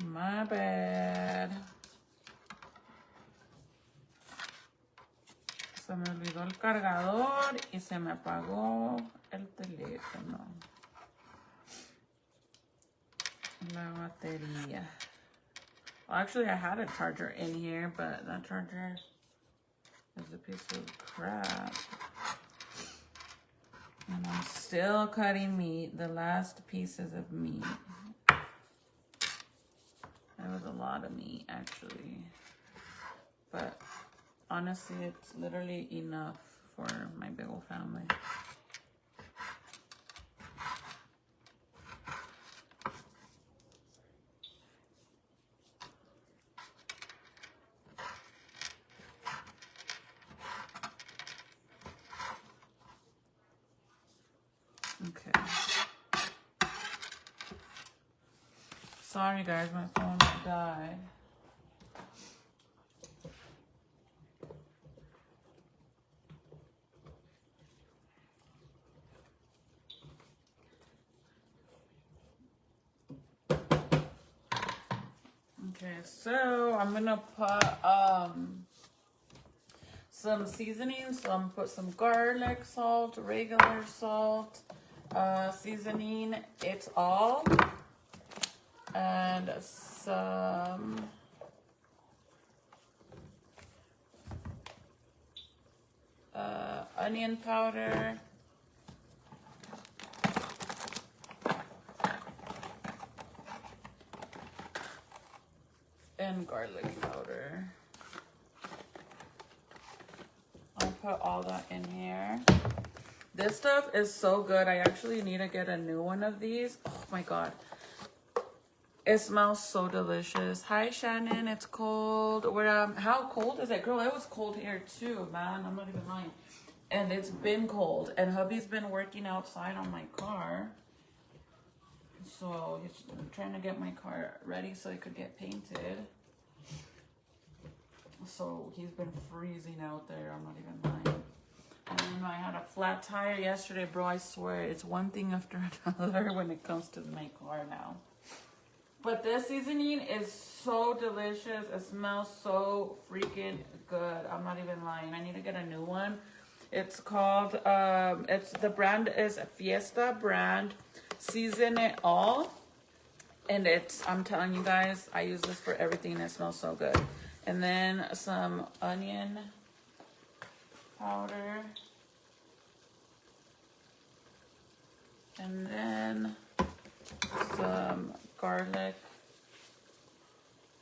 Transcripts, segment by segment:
My bad. Se me olvidó el cargador y se me apagó el teléfono. La batería. Well, actually, I had a charger in here, but that charger is a piece of crap. And I'm still cutting meat, the last pieces of meat. There was a lot of meat, actually. But honestly, it's literally enough for my big old family. Okay. Sorry guys, my phone died. Okay, so I'm gonna put some seasoning. So I'm gonna put some garlic salt, regular salt, seasoning, it's all, and some onion powder, and garlic powder. I'll put all that in here. This stuff is so good. I actually need to get a new one of these. Oh my god. It smells so delicious. Hi Shannon, it's cold. How cold is it? Girl, it was cold here too, man. I'm not even lying. And it's been cold. And hubby's been working outside on my car. So he's trying to get my car ready so it could get painted. So he's been freezing out there. I'm not even lying. And then I had a flat tire yesterday, bro. I swear it's one thing after another when it comes to my car now. But this seasoning is so delicious. It smells so freaking good. I'm not even lying. I need to get a new one. It's called, the brand is Fiesta brand. Season It All. And I'm telling you guys, I use this for everything. It smells so good. And then some onion powder. And then some garlic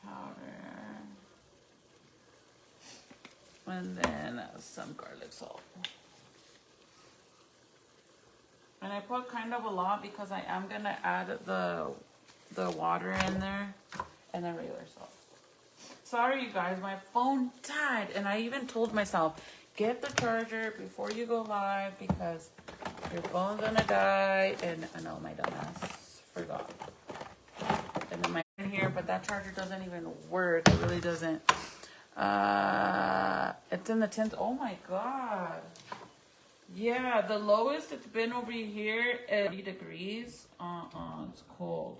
powder. And then some garlic salt. And I put kind of a lot because I am going to add the water in there and then regular salt. Sorry, you guys, my phone died. And I even told myself, get the charger before you go live because your phone's going to die. And I know my dumbass forgot. And then my in here, but that charger doesn't even work. It really doesn't. It's in the 10th. Oh, my God. Yeah, the lowest it's been over here is 80 degrees. It's cold.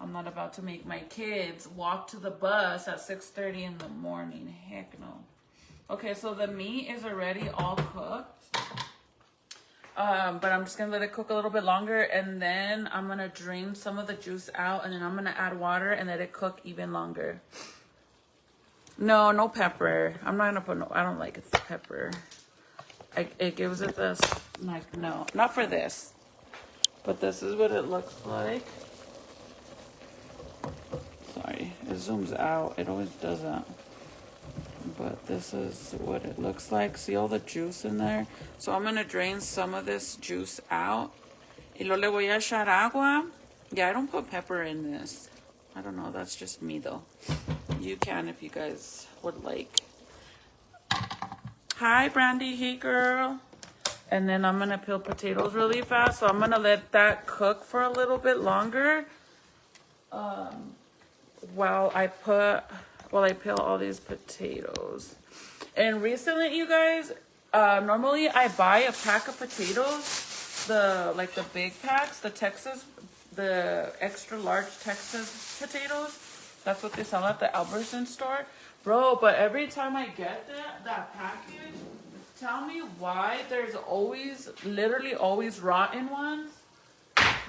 I'm not about to make my kids walk to the bus at 6:30 in the morning. Heck no. Okay, so the meat is already all cooked. But I'm just gonna let it cook a little bit longer, and then I'm gonna drain some of the juice out, and then I'm gonna add water and let it cook even longer. No pepper. I'm not gonna put I don't like it pepper. It gives it this, like, no, not for this. But this is what it looks like. Sorry, it zooms out. It always does that. But this is what it looks like. See all the juice in there? So I'm going to drain some of this juice out. Y luego le voy a echar agua. Yeah, I don't put pepper in this. I don't know. That's just me, though. You can if you guys would like. Hi, Brandy. Hey, girl. And then I'm going to peel potatoes really fast. So I'm going to let that cook for a little bit longer. While I peel all these potatoes. And recently, you guys, normally I buy a pack of potatoes, the big packs, the the extra large Texas potatoes. That's what they sell at the Albertson store. Bro, but every time I get that package, tell me why there's always, literally always rotten ones.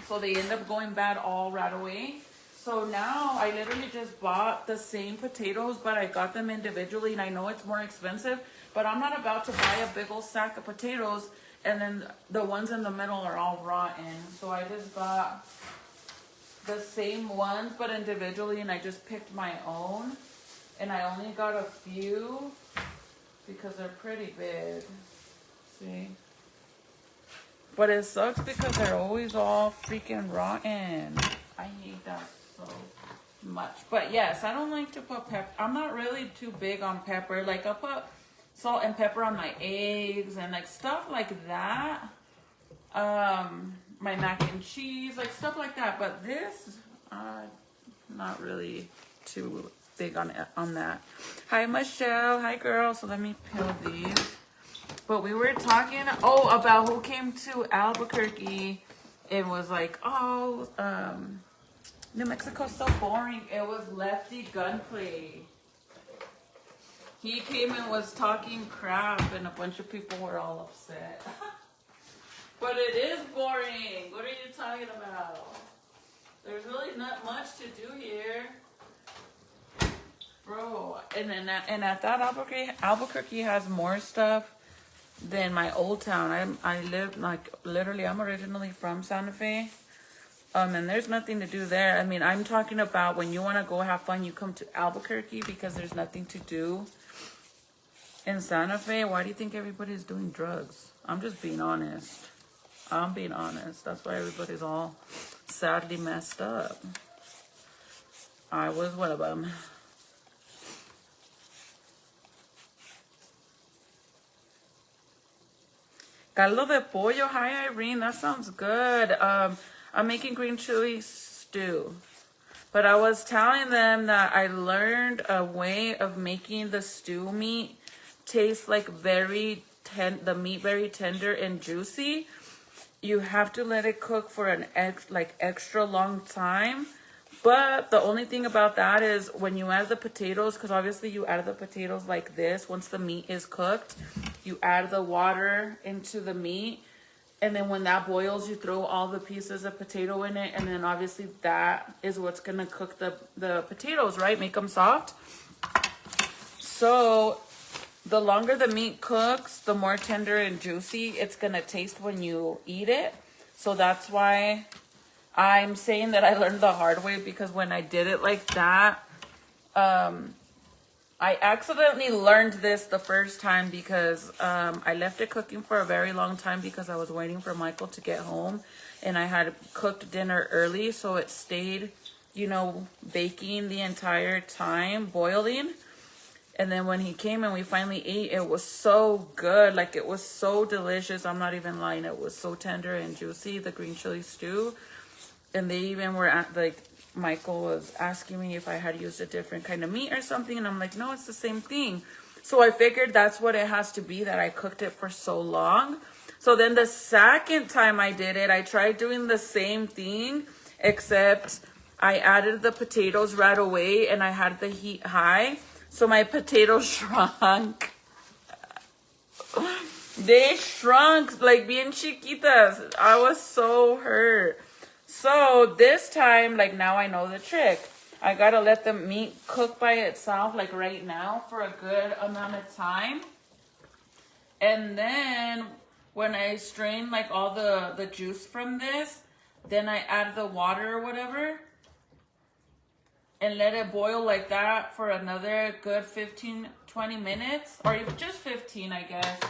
So they end up going bad all right away. So now I literally just bought the same potatoes, but I got them individually, and I know it's more expensive, but I'm not about to buy a big old sack of potatoes and then the ones in the middle are all rotten. So I just got the same ones, but individually, and I just picked my own. And I only got a few because they're pretty big. See? But it sucks because they're always all freaking rotten. I hate that so much. But yes, I don't like to put pepper. I'm not really too big on pepper. Like, I'll put salt and pepper on my eggs and like stuff like that. My mac and cheese, like stuff like that. But this, not really too big on that. Hi, Michelle. Hi, girl. So let me peel these. But we were talking, about who came to Albuquerque. It was like, New Mexico's so boring. It was Lefty Gunplay. He came and was talking crap, and a bunch of people were all upset. But it is boring. What are you talking about? There's really not much to do here. Bro, and at that Albuquerque has more stuff than my old town. I live like literally. I'm originally from Santa Fe, and there's nothing to do there. I mean, I'm talking about when you want to go have fun, you come to Albuquerque because there's nothing to do in Santa Fe. Why do you think everybody's doing drugs? I'm just being honest. I'm being honest. That's why everybody's all sadly messed up. I was one of them. Caldo de pollo. Hi, Irene. That sounds good. I'm making green chili stew. But I was telling them that I learned a way of making the stew meat taste like the meat very tender and juicy. You have to let it cook for an extra long time. But the only thing about that is when you add the potatoes, because obviously you add the potatoes like this. Once the meat is cooked, you add the water into the meat. And then when that boils, you throw all the pieces of potato in it. And then obviously that is what's going to cook the potatoes, right? Make them soft. So the longer the meat cooks, the more tender and juicy it's going to taste when you eat it. So that's why I'm saying that I learned the hard way, because when I did it like that, I accidentally learned this the first time because I left it cooking for a very long time because I was waiting for Michael to get home, and I had cooked dinner early, so it stayed, baking the entire time, boiling. And then when he came and we finally ate, it was so good. Like, it was so delicious. I'm not even lying. It was so tender and juicy, the green chili stew. And they even were Michael was asking me if I had used a different kind of meat or something. And I'm like, no, it's the same thing. So I figured that's what it has to be, that I cooked it for so long. So then the second time I did it, I tried doing the same thing, except I added the potatoes right away and I had the heat high. So my potatoes shrunk. They shrunk like bien chiquitas. I was so hurt. So this time, now I know the trick. I gotta let the meat cook by itself, like right now, for a good amount of time. And then when I strain all the juice from this, then I add the water or whatever. And let it boil like that for another good 15, 20 minutes. Or even just 15, I guess.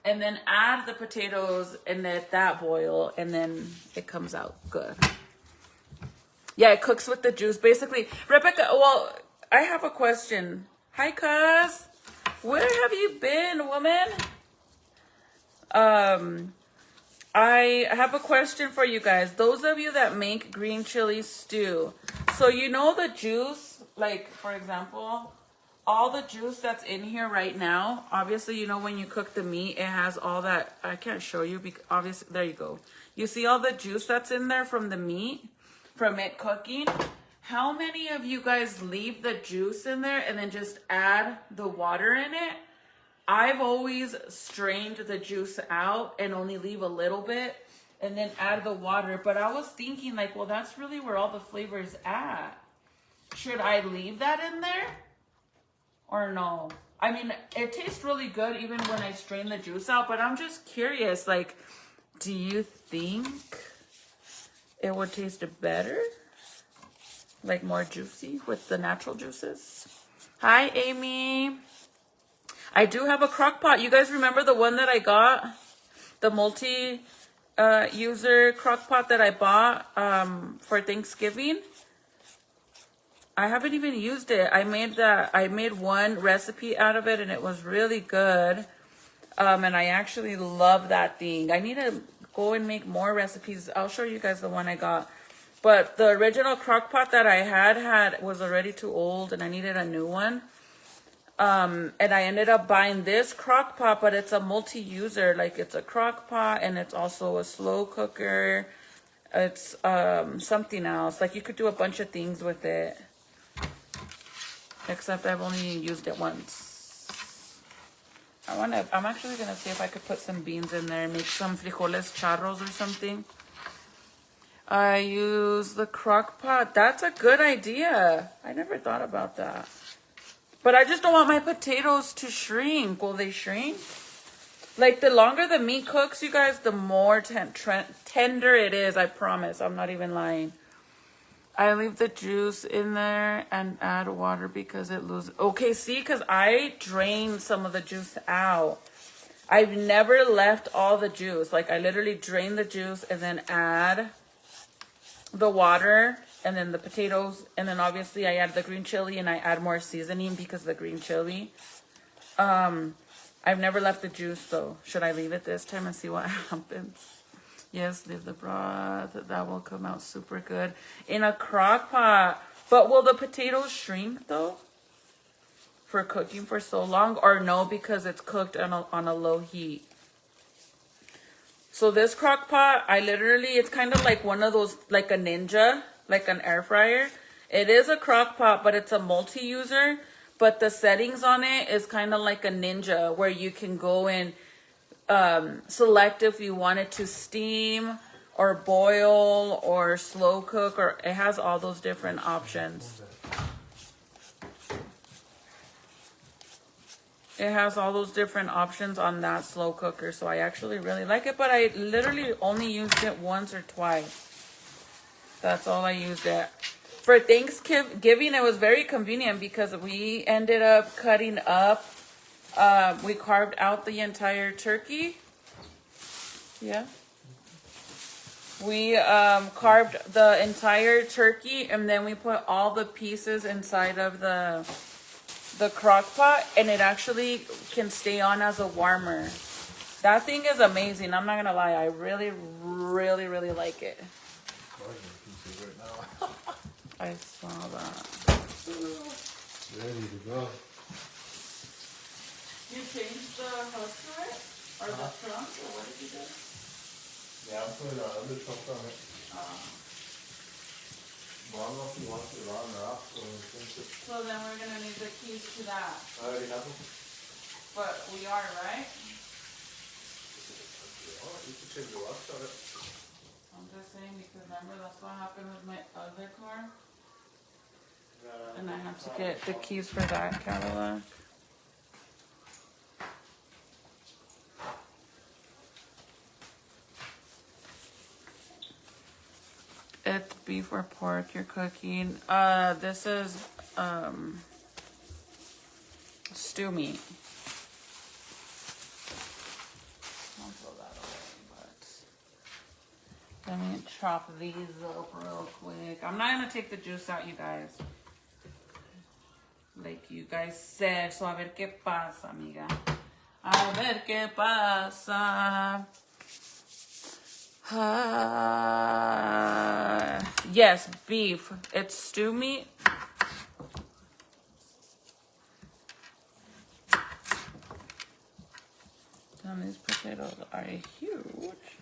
And then add the potatoes and let that boil. And then it comes out good. Yeah, it cooks with the juice. Basically, Rebecca, well, I have a question. Hi, cuz. Where have you been, woman? I have a question for you guys. Those of you that make green chili stew. So the juice, for example, all the juice that's in here right now, obviously, when you cook the meat, it has all that. I can't show you because obviously, there you go. You see all the juice that's in there from the meat, from it cooking. How many of you guys leave the juice in there and then just add the water in it? I've always strained the juice out and only leave a little bit and then add the water. But I was thinking like, well, that's really where all the flavor is at. Should I leave that in there or no? I mean, it tastes really good even when I strain the juice out, but I'm just curious, like, do you think it would taste better? Like more juicy with the natural juices? Hi, Amy. I do have a crock pot. You guys remember the one that I got? The multi-user crock pot that I bought for Thanksgiving? I haven't even used it. I made one recipe out of it and it was really good. And I actually love that thing. I need to go and make more recipes. I'll show you guys the one I got. But the original crock pot that I had was already too old and I needed a new one. And I ended up buying this crock pot, but it's a multi-user. Like it's a crock pot and it's also a slow cooker. It's something else. Like you could do a bunch of things with it. Except I've only used it once. I'm actually gonna see if I could put some beans in there and make some frijoles charros or something. I use the crock pot. That's a good idea. I never thought about that. But I just don't want my potatoes to shrink. Will they shrink? Like the longer the meat cooks, you guys, the more tender it is. I promise. I'm not even lying. I leave the juice in there and add water because it loses. Okay, see, because I drained some of the juice out. I've never left all the juice. Like I literally drain the juice and then add the water and then the potatoes. And then obviously I add the green chili and I add more seasoning because of the green chili. I've never left the juice though. Should I leave it this time and see what happens? Yes, leave the broth. That will come out super good in a crock pot. But will the potatoes shrink though? For cooking for so long? Or no, because it's cooked on a low heat. So this crock pot, it's kind of like one of those, like a Ninja, like an air fryer. It is a crock pot, but it's a multi-user. But the settings on it is kind of like a Ninja where you can go and select if you want it to steam or boil or slow cook, or it has all those different options. It has all those different options on that slow cooker, so I actually really like it, but I literally only used it once or twice. That's all I used it. For Thanksgiving, it was very convenient because we ended up cutting up. We carved out the entire turkey. Yeah. We carved the entire turkey and then we put all the pieces inside of the crock pot, and it actually can stay on as a warmer. That thing is amazing. I'm not gonna lie. I really, really, really like it. I saw that. Ready to go. You changed the hook to it? Or the trunk? Or what did you do? Yeah, I'm putting the other trunk on it. Well, I don't know if you want it on or off. So then we're going to need the keys to that. I already have them. But we are, right? Oh, you can change the locks on it. I'm just saying because remember that's what happened with my other car? And I have to get the keys for that Cadillac. It's beef or pork you're cooking. This is stew meat. I'll throw that away, but let me chop these up real quick. I'm not gonna take the juice out, you guys. Like you guys said, so a ver qué pasa, amiga. A ver qué pasa. Yes, beef. It's stew meat. Damn, these potatoes are huge.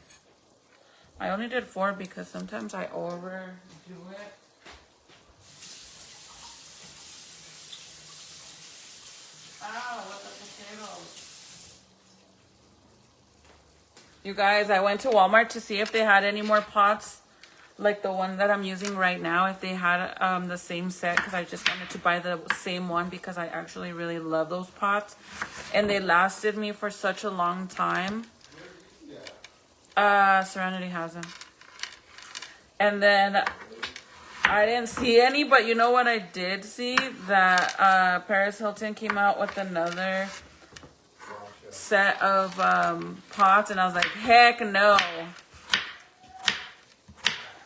I only did 4 because sometimes I overdo it. Ow, what the potatoes? You guys, I went to Walmart to see if they had any more pots like the one that I'm using right now, if they had the same set, because I just wanted to buy the same one because I actually really love those pots and they lasted me for such a long time. Serenity has them. And then I didn't see any, but you know what I did see? That Paris Hilton came out with another set of pots, and I was like, heck no.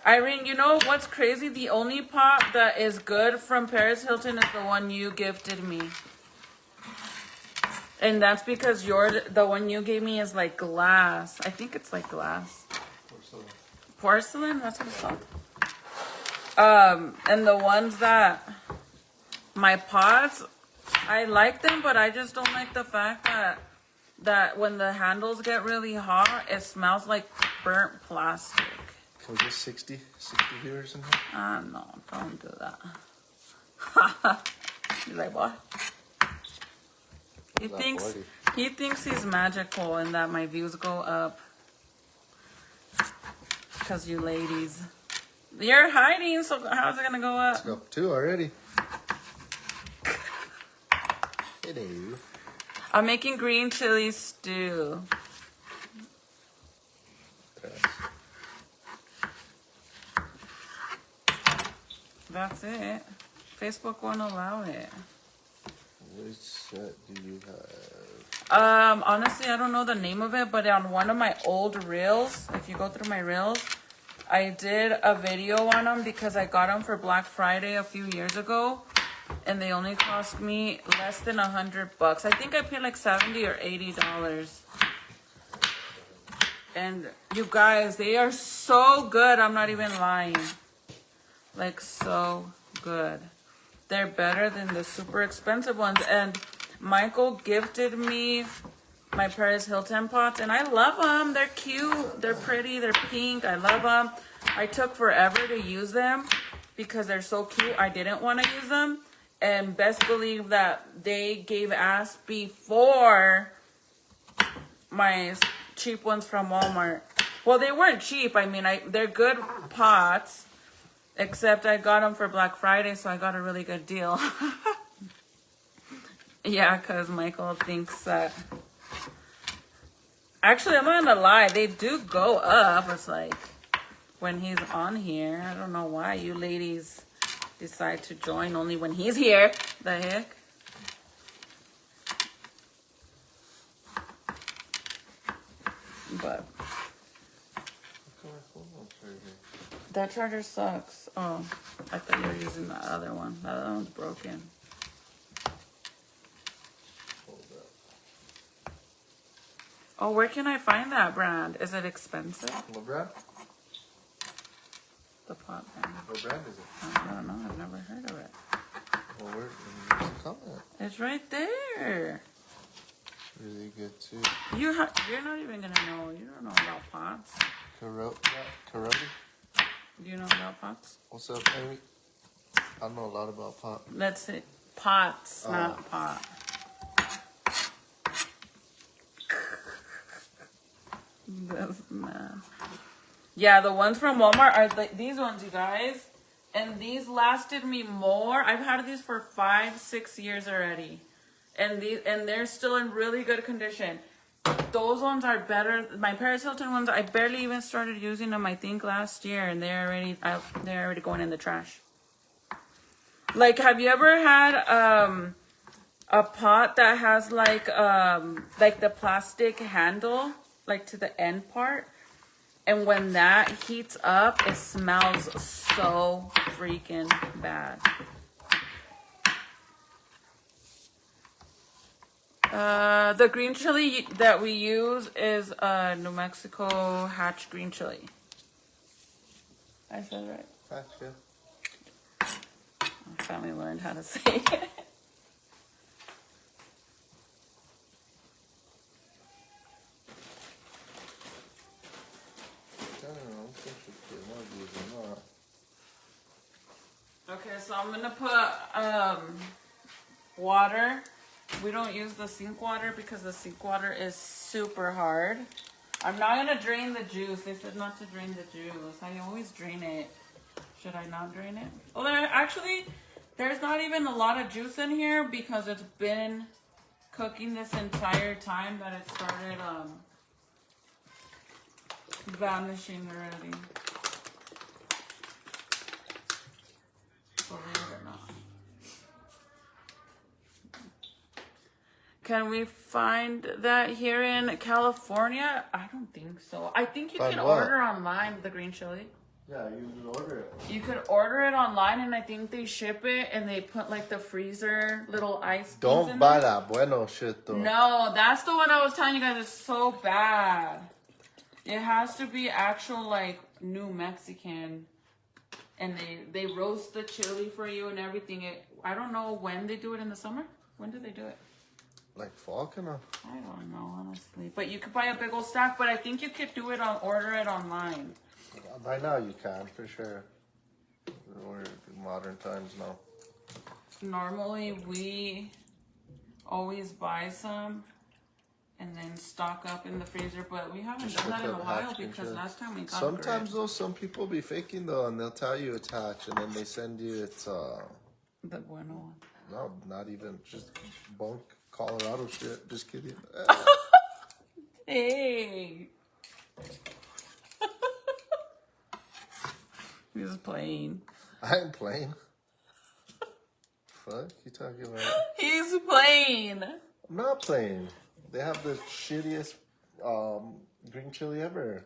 Irene, you know what's crazy? The only pot that is good from Paris Hilton is the one you gifted me. And that's because the one you gave me is like glass. I think it's like glass. Porcelain? That's what it's called. And the ones that, my pots, I like them, but I just don't like the fact that when the handles get really hot, it smells like burnt plastic. Can we get 60 viewers in here? No, don't do that. He's like, what? He thinks he's magical and that my views go up. Because you ladies. You're hiding, so how's it gonna go up? Let's go. 2 already. Hello. I'm making green chili stew. That's it. Facebook won't allow it. Which set do you have? Honestly, I don't know the name of it, but on one of my old reels, if you go through my reels, I did a video on them because I got them for Black Friday a few years ago, and they only cost me less than $100. I think I paid like $70 or $80. And you guys, they are so good. I'm not even lying. Like, so good. They're better than the super expensive ones. And Michael gifted me my Paris Hilton pots, and I love them. They're cute. They're pretty. They're pink. I love them. I took forever to use them because they're so cute. I didn't want to use them. And best believe that they gave ass before my cheap ones from Walmart. Well, they weren't cheap. I mean, they're good pots. Except I got them for Black Friday, so I got a really good deal. Yeah, because Michael thinks that... Actually, I'm not gonna lie. They do go up. It's like when he's on here. I don't know why you ladies decide to join only when he's here. The heck? But... that charger sucks. Oh, I thought you were using the other one. The other one's broken. Oh, where can I find that brand? Is it expensive? What brand? The pot brand. What brand is it? I don't know. I've never heard of it. Well, where's the comment? It's right there. Really good too. You're not even gonna know. You don't know about pots. Karoti? Do you know about pots? What's up, Amy? I don't know a lot about pot. Let's see. Pots, not pot. That's mad. Yeah, the ones from Walmart are these ones, you guys. And these lasted me more. I've had these for 5-6 years already. And they're still in really good condition. Those ones are better. My Paris Hilton ones, I barely even started using them, I think, last year, and they're already going in the trash. Like, have you ever had a pot that has like the plastic handle, like to the end part, and when that heats up, it smells so freaking bad. The green chili that we use is New Mexico hatch green chili. I said right. Gotcha. I finally learned how to say it. I don't know. I'm gonna put water. We don't use the sink water because the sink water is super hard. I'm not gonna drain the juice. They said not to drain the juice. I always drain it. Should I not drain it? Well, there's not even a lot of juice in here because it's been cooking this entire time that it started vanishing already. Believe it or not. Can we find that here in California? I don't think so. I think you Find can what? order online the green chili. Yeah, you can order it. You could order it online, and I think they ship it, and they put like the freezer little ice. things Don't in buy there. that bueno shit though. No, that's the one I was telling you guys is so bad. It has to be actual like New Mexican, and they roast the chili for you and everything. I don't know when they do it in the summer. When do they do it? Like fall kind of. I don't know honestly, but you could buy a big old stack. But I think you could do it order it online. By now you can for sure. We're in modern times now. Normally we always buy some and then stock up in the freezer, but we haven't Just done that in a look up while hatch because green last time we got Sometimes it. though, some people be faking though, and they'll tell you it's hatch, and then they send you it's The bueno one. no, not even just bunk Colorado shit. Just kidding. Hey. He's playing. I ain't playing. Fuck you talking about? He's playing. I'm not playing. They have the shittiest green chili ever.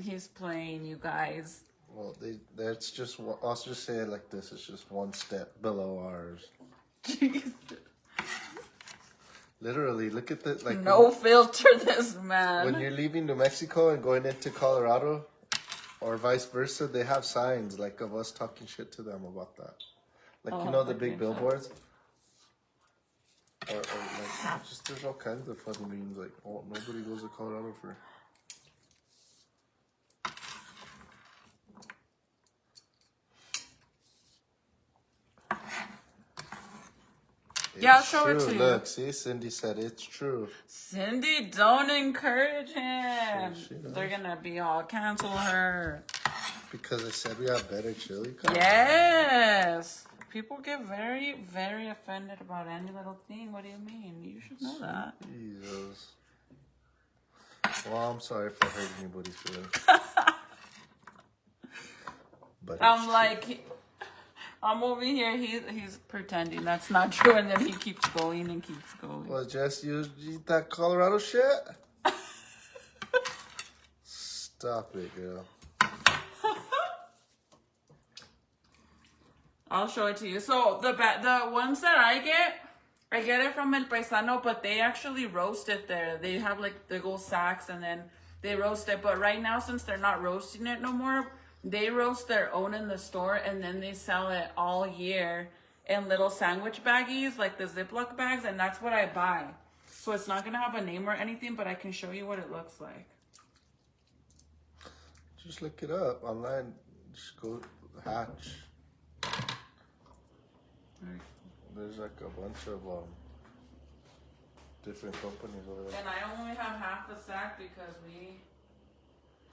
He's playing, you guys. Well, that's just. I'll just say it like this: it's just one step below ours. Jeez. Literally, look at the like. No filter, this man. When you're leaving New Mexico and going into Colorado, or vice versa, they have signs like of us talking shit to them about that. Like you know the big okay. billboards. Or like just there's all kinds of funny memes like oh nobody goes to Colorado for. Yeah, I'll It's show it true. to you. Look, see, Cindy said it's true. Cindy, don't encourage him. She does. They're gonna be all cancel her. Because I said we have better chili. Come on. Yes. People get very, very offended about any little thing. What do you mean? You should know that. Jesus. Well, I'm sorry for hurting anybody's feelings. But I'm it's like, I'm over here. He's pretending that's not true, and then he keeps going and keeps going. true. Well, Jess, you eat that Colorado shit? Stop it, girl. I'll show it to you. So the ones that I get it from El Paisano, but they actually roast it there. They have like the gold sacks and then they roast it. But right now, since they're not roasting it no more, they roast their own in the store and then they sell it all year in little sandwich baggies, like the Ziploc bags, and that's what I buy. So it's not gonna have a name or anything, but I can show you what it looks like. Just look it up online. Just go Hatch. There's like a bunch of different companies over there. And I only have half a sack because we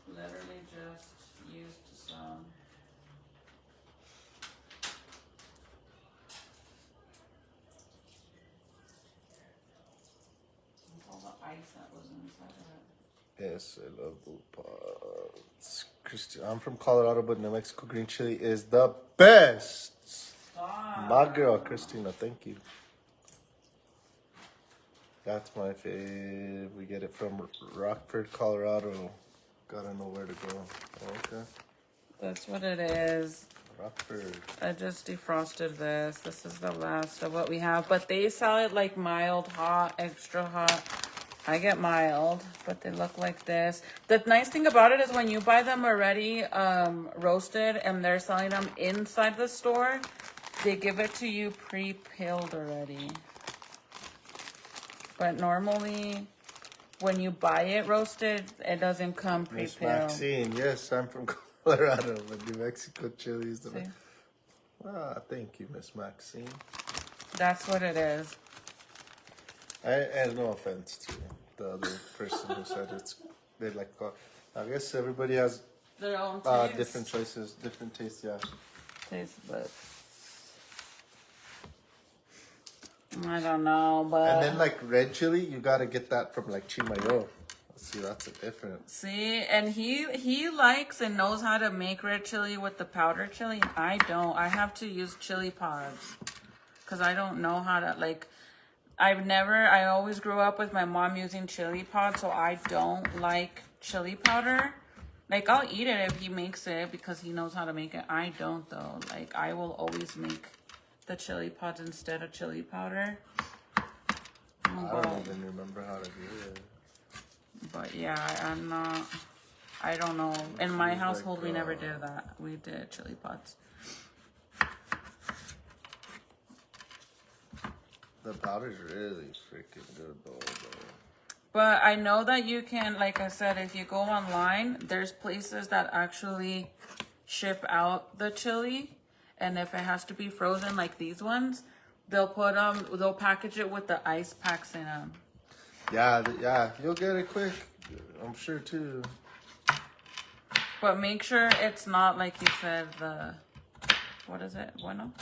literally just used some. All the ice that was inside of it. Yes, I love Upa. I'm from Colorado, but New Mexico green chili is the best. Stop. My girl, Christina, thank you. That's my fave. We get it from Rockford, Colorado. Gotta know where to go. Okay. That's what it is. Rockford. I just defrosted this. This is the last of what we have. But they sell it like mild, hot, extra hot. I get mild, but they look like this. The nice thing about it is when you buy them already roasted and they're selling them inside the store, they give it to you pre-peeled already. But normally, when you buy it roasted, it doesn't come Miss pre-peeled. Maxine, yes, I'm from Colorado, but New Mexico chili is the See? best. Ah, thank you, Miss Maxine. That's what it is. And no offense to the other person who said they like. I guess everybody has Their own taste. different choices, different tastes. Yeah. Taste buds. I don't know, but And then like red chili, you gotta get that from like Chimayo. See, that's a different. see, and he likes and knows how to make red chili with the powdered chili, and I don't. I have to use chili pods because I don't know how to like. I always grew up with my mom using chili pods, so I don't like chili powder. Like, I'll eat it if he makes it because he knows how to make it. I don't, though. Like, I will always make the chili pods instead of chili powder. I don't even remember how to do it. But yeah, I'm not. I don't know. In my Like, household, we never did that. We did chili pods. The powder's really freaking good, though. But I know that you can, like I said, if you go online, there's places that actually ship out the chili. And if it has to be frozen like these ones, they'll package it with the ice packs in them. Yeah, you'll get it quick. I'm sure too. But make sure it's not like you said what is it? Bueno?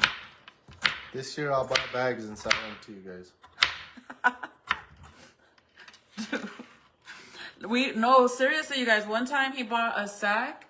This year I'll buy bags and sell them to you guys. No, seriously, you guys. One time he bought a sack,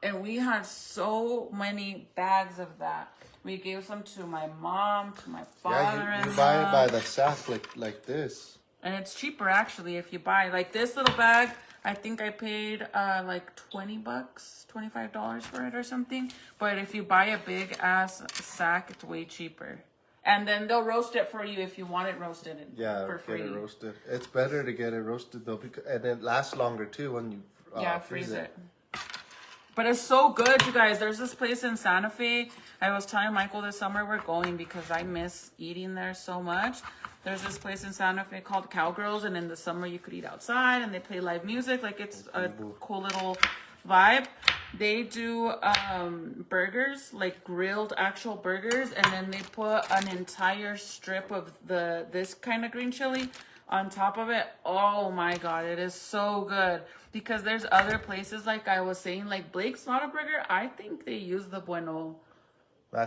and we had so many bags of that. We gave some to my mom, to my father, Yeah, you buy it by the sack like this. and it's cheaper actually if you buy like this little bag. I think I paid like $20, $25 for it or something. But if you buy a big ass sack, it's way cheaper. And then they'll roast it for you if you want it roasted for free. Get it roasted. It's better to get it roasted though, and it lasts longer too when you freeze it. But it's so good, you guys. There's this place in Santa Fe. I was telling Michael this summer we're going because I miss eating there so much. There's this place in Santa Fe called Cowgirls, and in the summer you could eat outside, and they play live music. Like, it's a cool little vibe. They do burgers, like grilled actual burgers, and then they put an entire strip of this kind of green chili on top of it. Oh my god, it is so good. Because there's other places, like I was saying, like Blake's Not a Burger. I think they use the Bueno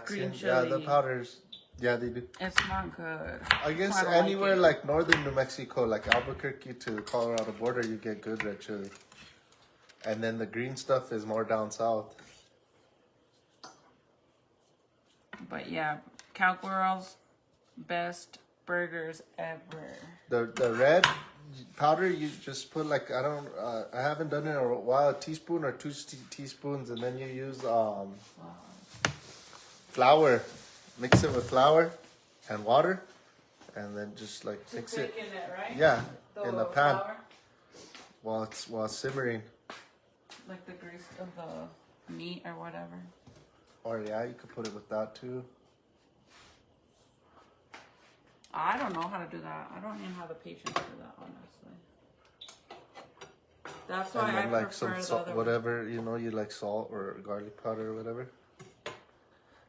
green chili. Yeah, the powders. Yeah, they do. It's not good. I guess anywhere like northern New Mexico, like Albuquerque to the Colorado border, you get good red chili. And then the green stuff is more down south. But yeah, Cowgirls, best burgers ever. The red powder, you just put like I haven't done it in a while, a teaspoon or two teaspoons, and then you use flour. Mix it with flour and water, and then just like mix it. In it, right? Yeah, in the pan flour? while it's simmering. Like the grease of the meat or whatever. Or yeah, you could put it with that too. I don't know how to do that. I don't even have the patience for that, honestly. That's why And then I like prefer some the salt, other whatever you like salt or garlic powder or whatever.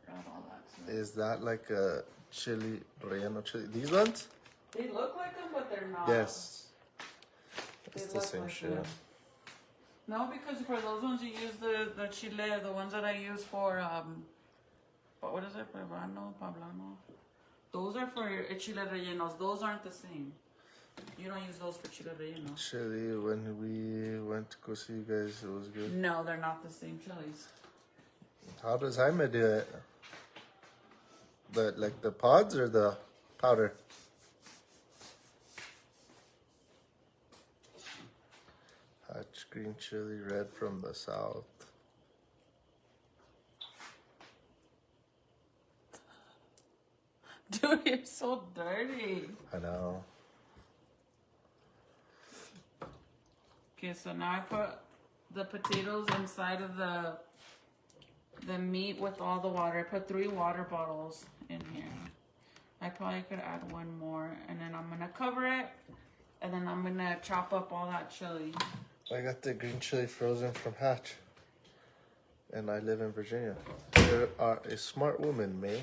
one. All that stuff. Is that like a chili relleno chili? These ones? They look like them, but they're not. Yes. They It's the look same like shit. them. No, because for those ones you use the chile, the ones that I use for what is it? Poblano. Those are for chile rellenos. Those aren't the same. You don't use those for chile rellenos. Chili, when we went to go see you guys, it was good. No, they're not the same chilies. How does Jaime do it? Like the pods or the powder? Hatch green chili red from the south. Dude, you're so dirty. I know. Okay, so now I put the potatoes inside of the meat with all the water. I put 3 water bottles in here. I probably could add one more, and then I'm gonna cover it, and then I'm gonna chop up all that chili. I got the green chili frozen from Hatch. and I live in Virginia. You are a smart woman, May.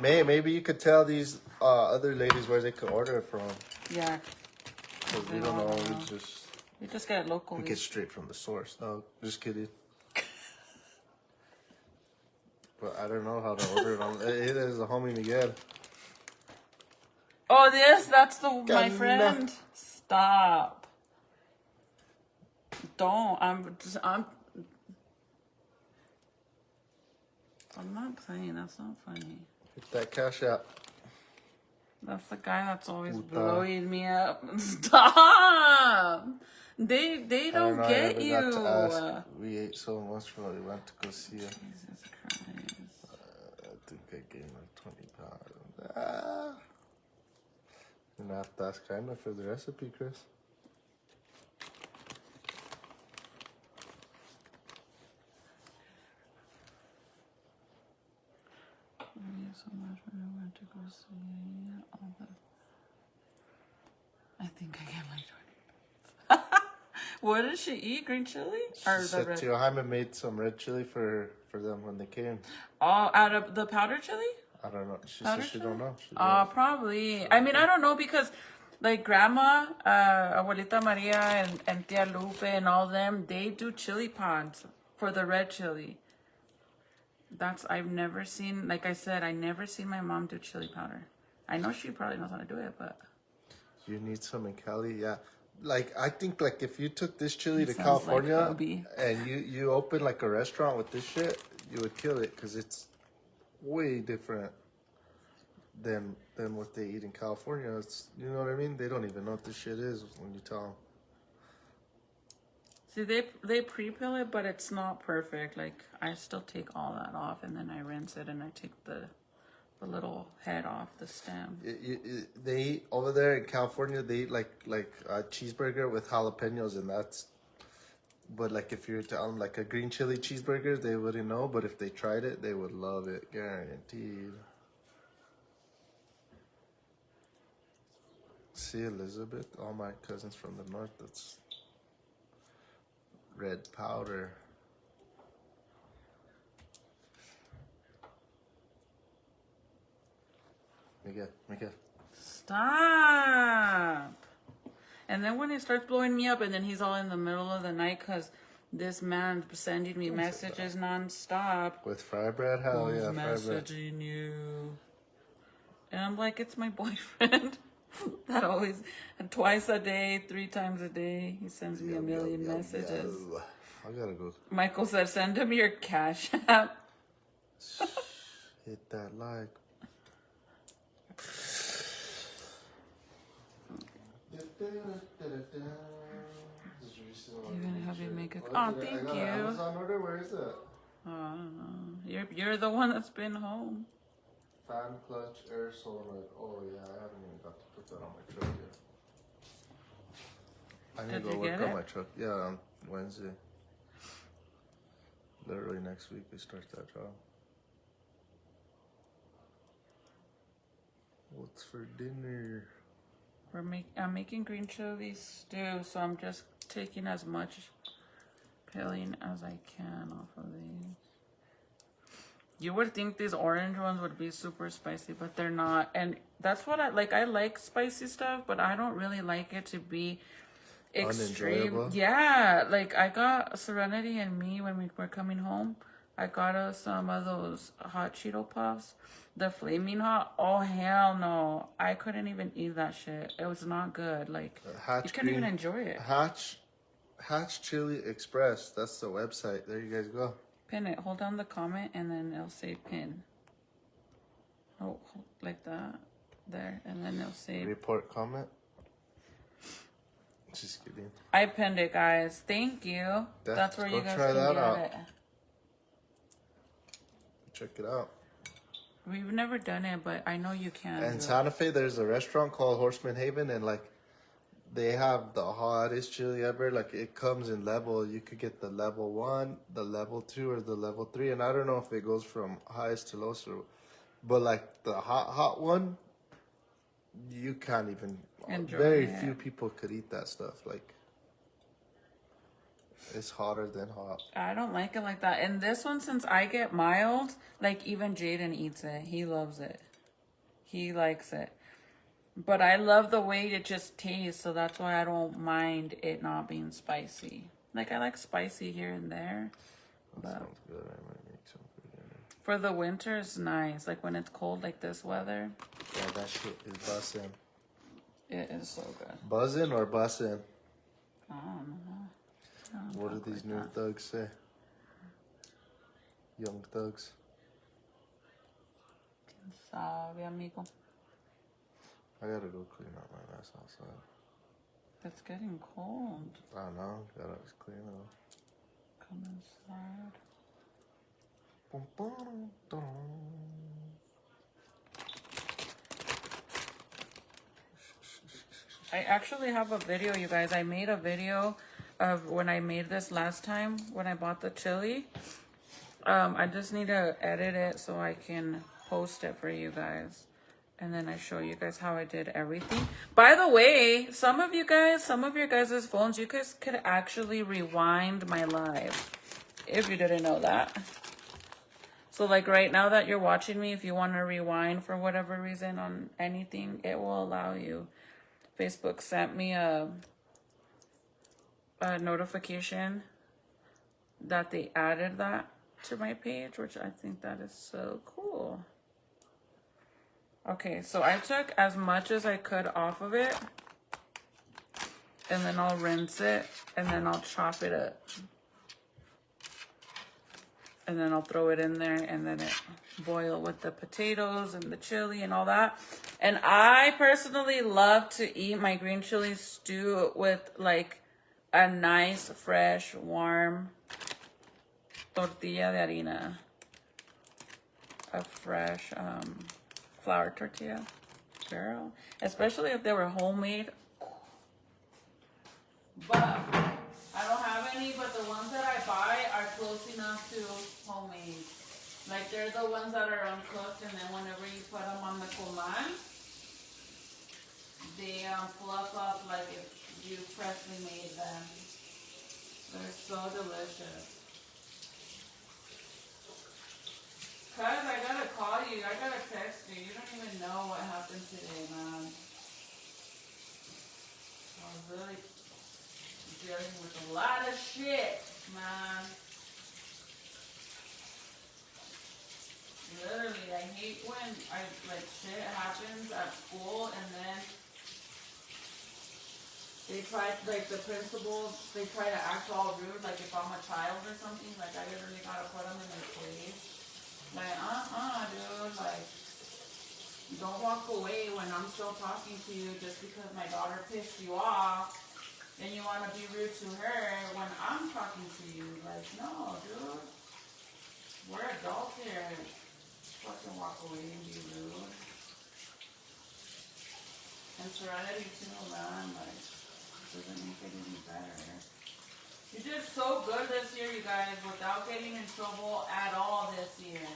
Maybe you could tell these other ladies where they could order it from. Yeah. Because we don't know. We just get locally. We get straight from the source. No, just kidding. But I don't know how to order it. It is a homie Miguel. Oh, this? That's my friend. Stop. Don't. I'm not playing. That's not funny. Hit that cash out. That's the guy that's always blowing me up. Stop. They don't get you. We ate so much while we went to go see it. Jesus Christ. I think I gained like 20 pounds. And I have to ask China for the recipe, Chris. So much when I went to go see all the... I think I get like 20 pounds. What did she eat? Green chili? Or She said Tio Jaime made some red chili for them when they came. Oh, out of the powdered chili? I don't know. She said she don't know. Probably. I mean, I don't know because like Grandma, Abuelita Maria, and Tia Lupe and all them, they do chili pods for the red chili. I've never seen, like I said, I never seen my mom do chili powder. I know she probably knows how to do it, but... You need some in Cali, yeah. Like, I think, like, if you took this chili to California and you open, like, a restaurant with this shit, you would kill it because it's way different than what they eat in California. It's, you know what I mean? They don't even know what this shit is when you tell them. See, they pre-peel it, but it's not perfect. Like, I still take all that off, and then I rinse it, and I take the little head off the stem. They eat, over there in California, they eat, like a cheeseburger with jalapenos, and that's... But, like, if you were to them, like, a green chili cheeseburger, they wouldn't know, but if they tried it, they would love it. Guaranteed. See, Elizabeth? All my cousins from the north, that's... red powder. Miguel. Stop. And then when he starts blowing me up, and then he's all in the middle of the night because this man's sending me messages nonstop. With fry bread? Hell yeah, fry bread. Messaging you. And I'm like, it's my boyfriend. That always, twice a day, 3 times a day, he sends me a million messages. I gotta go. Michael said, send him your cash app. Hit that like. You're gonna have you make a... Oh, thank you. Amazon order? Where is it? You're the one that's been home. Fan clutch air solenoid. Oh yeah, I haven't even got to put that on my truck yet. I need to go work on my truck. Yeah, on Wednesday. Literally next week we start that job. What's for dinner? I'm making green chili stew, so I'm just taking as much peeling as I can off of these. You would think these orange ones would be super spicy, but they're not. And that's what I like. I like spicy stuff, but I don't really like it to be extreme. Unenjoyable. Yeah, like I got Serenity and me when we were coming home. I got us some of those hot Cheeto Puffs. The flaming hot. Oh, hell no. I couldn't even eat that shit. It was not good. Like, you couldn't even enjoy it. Hatch Chili Express. That's the website. There you guys go. Pin it. Hold down the comment and then it'll say pin. Oh, like that. There. And then it'll say... Report comment. Just kidding. I pinned it, guys. Thank you. That's where you guys can get it. Check it out. We've never done it, but I know you can. And Santa Fe, there's a restaurant called Horseman Haven, and like they have the hottest chili ever. Like it comes in level. You could get the level 1, the level 2, or the level 3, and I don't know if it goes from highest to lowest, but like the hot one, you can't even. Enjoy very it. few people could eat that stuff. Like It's hotter than hot. I don't like it like that. And this one, since I get mild, like even Jaden eats it. He loves it. He likes it. But I love the way it just tastes, so that's why I don't mind it not being spicy. Like, I like spicy here and there. That sounds good. I might make some for dinner. For the winter, it's nice. Like, when it's cold like this weather. Yeah, that shit is bussin'. It is so good. Buzzin' or bussin'? I don't know. What do these new thugs say? Young thugs. Sabe, amigo. I gotta go clean out my mess outside. It's getting cold. I know. Gotta clean up. Come inside. I actually have a video, you guys. I made a video of when I made this last time when I bought the chili. I just need to edit it so I can post it for you guys. And then I show you guys how I did everything. By the way, some of your guys' phones, you guys could actually rewind my live. If you didn't know that. So like right now that you're watching me, if you want to rewind for whatever reason on anything, it will allow you. Facebook sent me a notification that they added that to my page, which I think that is so cool. Okay, so I took as much as I could off of it, and then I'll rinse it, and then I'll chop it up. And then I'll throw it in there, and then it boil with the potatoes and the chili and all that. And I personally love to eat my green chili stew with like a nice, fresh, warm tortilla de harina. A fresh flour tortilla. Girl. Especially if they were homemade. But I don't have any, but the ones that I buy are close enough to homemade. Like they're the ones that are uncooked, and then whenever you put them on the comal, they fluff up like if you freshly made them. They're so delicious. Cause I gotta call you, I gotta text you. You don't even know what happened today, man. I was really dealing with a lot of shit, man. Literally, I hate when shit happens at school and then they try, like the principals, they try to act all rude, like if I'm a child or something, like I literally gotta put them in their place. Like, dude, like, don't walk away when I'm still talking to you just because my daughter pissed you off. And you want to be rude to her when I'm talking to you. Like, no, dude. We're adults here. Fucking walk away and be rude. And Serenity too, man. Like, doesn't make it any better. You did so good this year, you guys, without getting in trouble at all this year.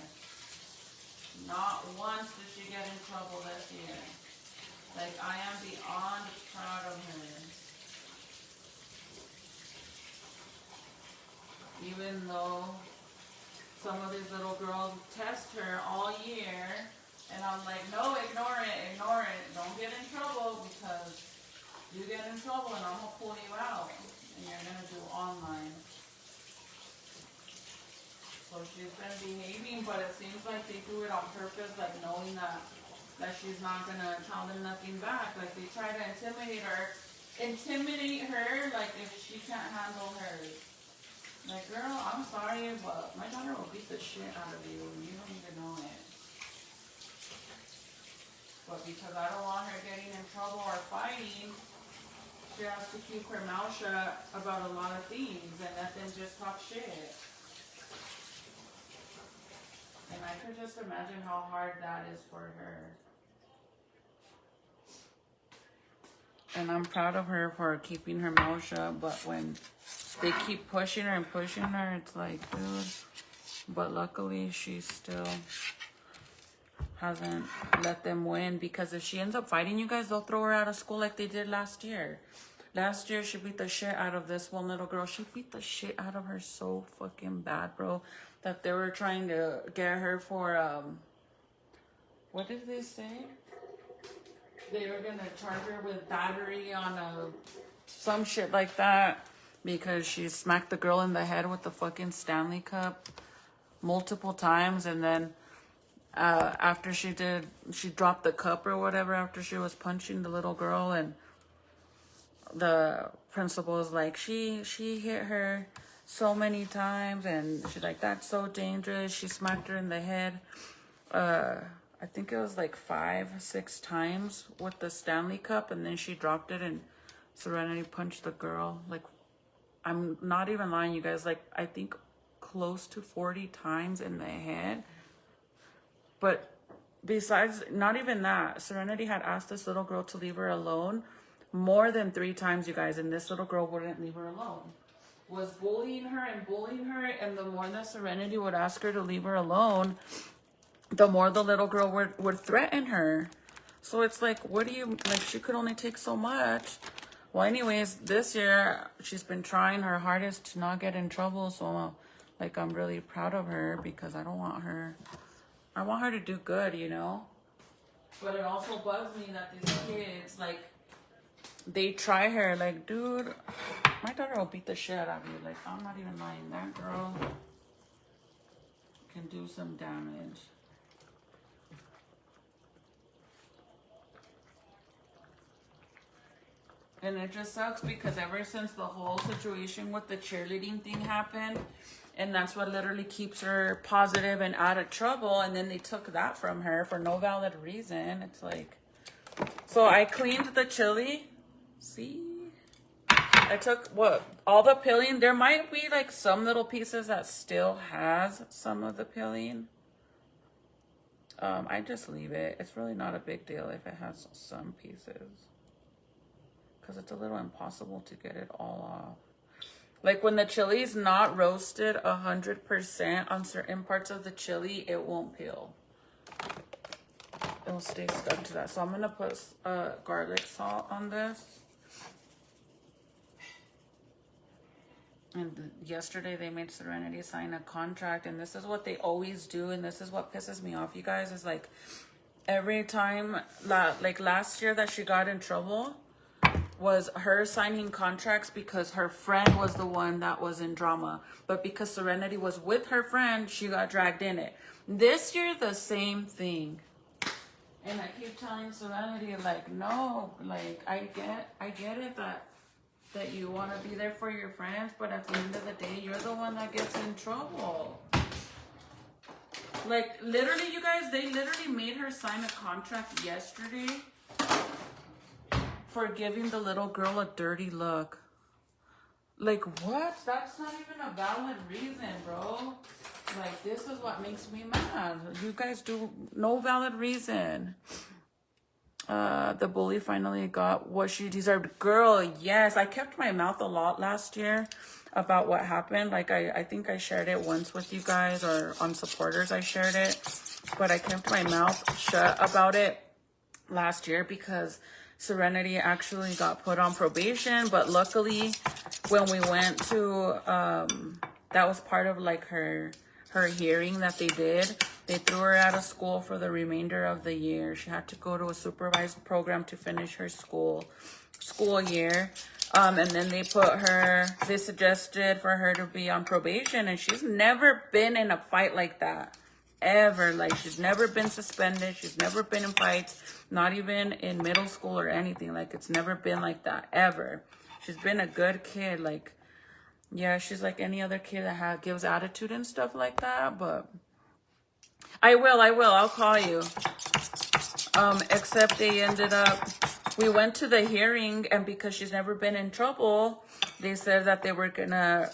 Not once did she get in trouble this year. Like, I am beyond proud of her. Even though some of these little girls test her all year, and I'm like, no, ignore it, don't get in trouble, because you get in trouble and I'm gonna pull you out, and you're gonna do online. So she's been behaving, but it seems like they do it on purpose, like knowing that she's not gonna tell them nothing back. Like they try to intimidate her, like if she can't handle hers. Like, girl, I'm sorry, but my daughter will beat the shit out of you, and you don't even know it. But because I don't want her getting in trouble or fighting, she has to keep her mouth shut about a lot of things and let them just talk shit. And I could just imagine how hard that is for her. And I'm proud of her for keeping her mouth shut, but when they keep pushing her, it's like, dude. But luckily, she still hasn't let them win, because if she ends up fighting you guys, they'll throw her out of school like they did last year. Last year, she beat the shit out of this one little girl. She beat the shit out of her so fucking bad, bro, that they were trying to get her for, what did they say? They were gonna charge her with battery on some shit like that because she smacked the girl in the head with the fucking Stanley Cup multiple times, and then after she dropped the cup or whatever after she was punching the little girl, and the principal was like, she hit her so many times, and she's like, that's so dangerous. She smacked her in the head. I think it was like 5-6 times with the Stanley Cup, and then she dropped it, and Serenity punched the girl. Like, I'm not even lying, you guys. Like, I think close to 40 times in the head. But besides, not even that, Serenity had asked this little girl to leave her alone more than 3 times, you guys, and this little girl wouldn't leave her alone. Was bullying her, and the more that Serenity would ask her to leave her alone, the more the little girl would threaten her. So it's like, what do you, like, she could only take so much. Well, anyways, this year, she's been trying her hardest to not get in trouble, so, like, I'm really proud of her because I want her to do good, you know? But it also bugs me that these kids, like, they try her, like, dude, my daughter will beat the shit out of you. Like, I'm not even lying. That girl can do some damage. And it just sucks because ever since the whole situation with the cheerleading thing happened, and that's what literally keeps her positive and out of trouble, and then they took that from her for no valid reason. It's like, so I cleaned the chili. See, I took all the peeling. There might be like some little pieces that still has some of the peeling. I just leave it. It's really not a big deal if it has some pieces, because it's a little impossible to get it all off. Like when the chili is not roasted 100% on certain parts of the chili, it won't peel. It'll stay stuck to that. So I'm gonna put garlic salt on this. And yesterday they made Serenity sign a contract, and this is what they always do, and this is what pisses me off, you guys, is like every time, like last year that she got in trouble was her signing contracts because her friend was the one that was in drama, but because Serenity was with her friend, she got dragged in it. This year, the same thing. And I keep telling Serenity, like, no, like, I get it that you want to be there for your friends, but at the end of the day, you're the one that gets in trouble. Like, literally, you guys, they literally made her sign a contract yesterday for giving the little girl a dirty look. Like, what? That's not even a valid reason, bro. Like, this is what makes me mad. You guys do no valid reason. The bully finally got what she deserved. Girl, yes. I kept my mouth a lot last year about what happened. Like, I think I shared it once with you guys, or on supporters I shared it. But I kept my mouth shut about it last year because Serenity actually got put on probation. But luckily, when we went to, that was part of like her hearing that they did. They threw her out of school for the remainder of the year. She had to go to a supervised program to finish her school year. And then they suggested for her to be on probation, and she's never been in a fight like that. Ever. Like, she's never been suspended. She's never been in fights, not even in middle school or anything. Like, it's never been like that, ever. She's been a good kid. Like, yeah, she's like any other kid that gives attitude and stuff like that, but I will. I'll call you. Except they ended up, we went to the hearing, and because she's never been in trouble, they said that they were gonna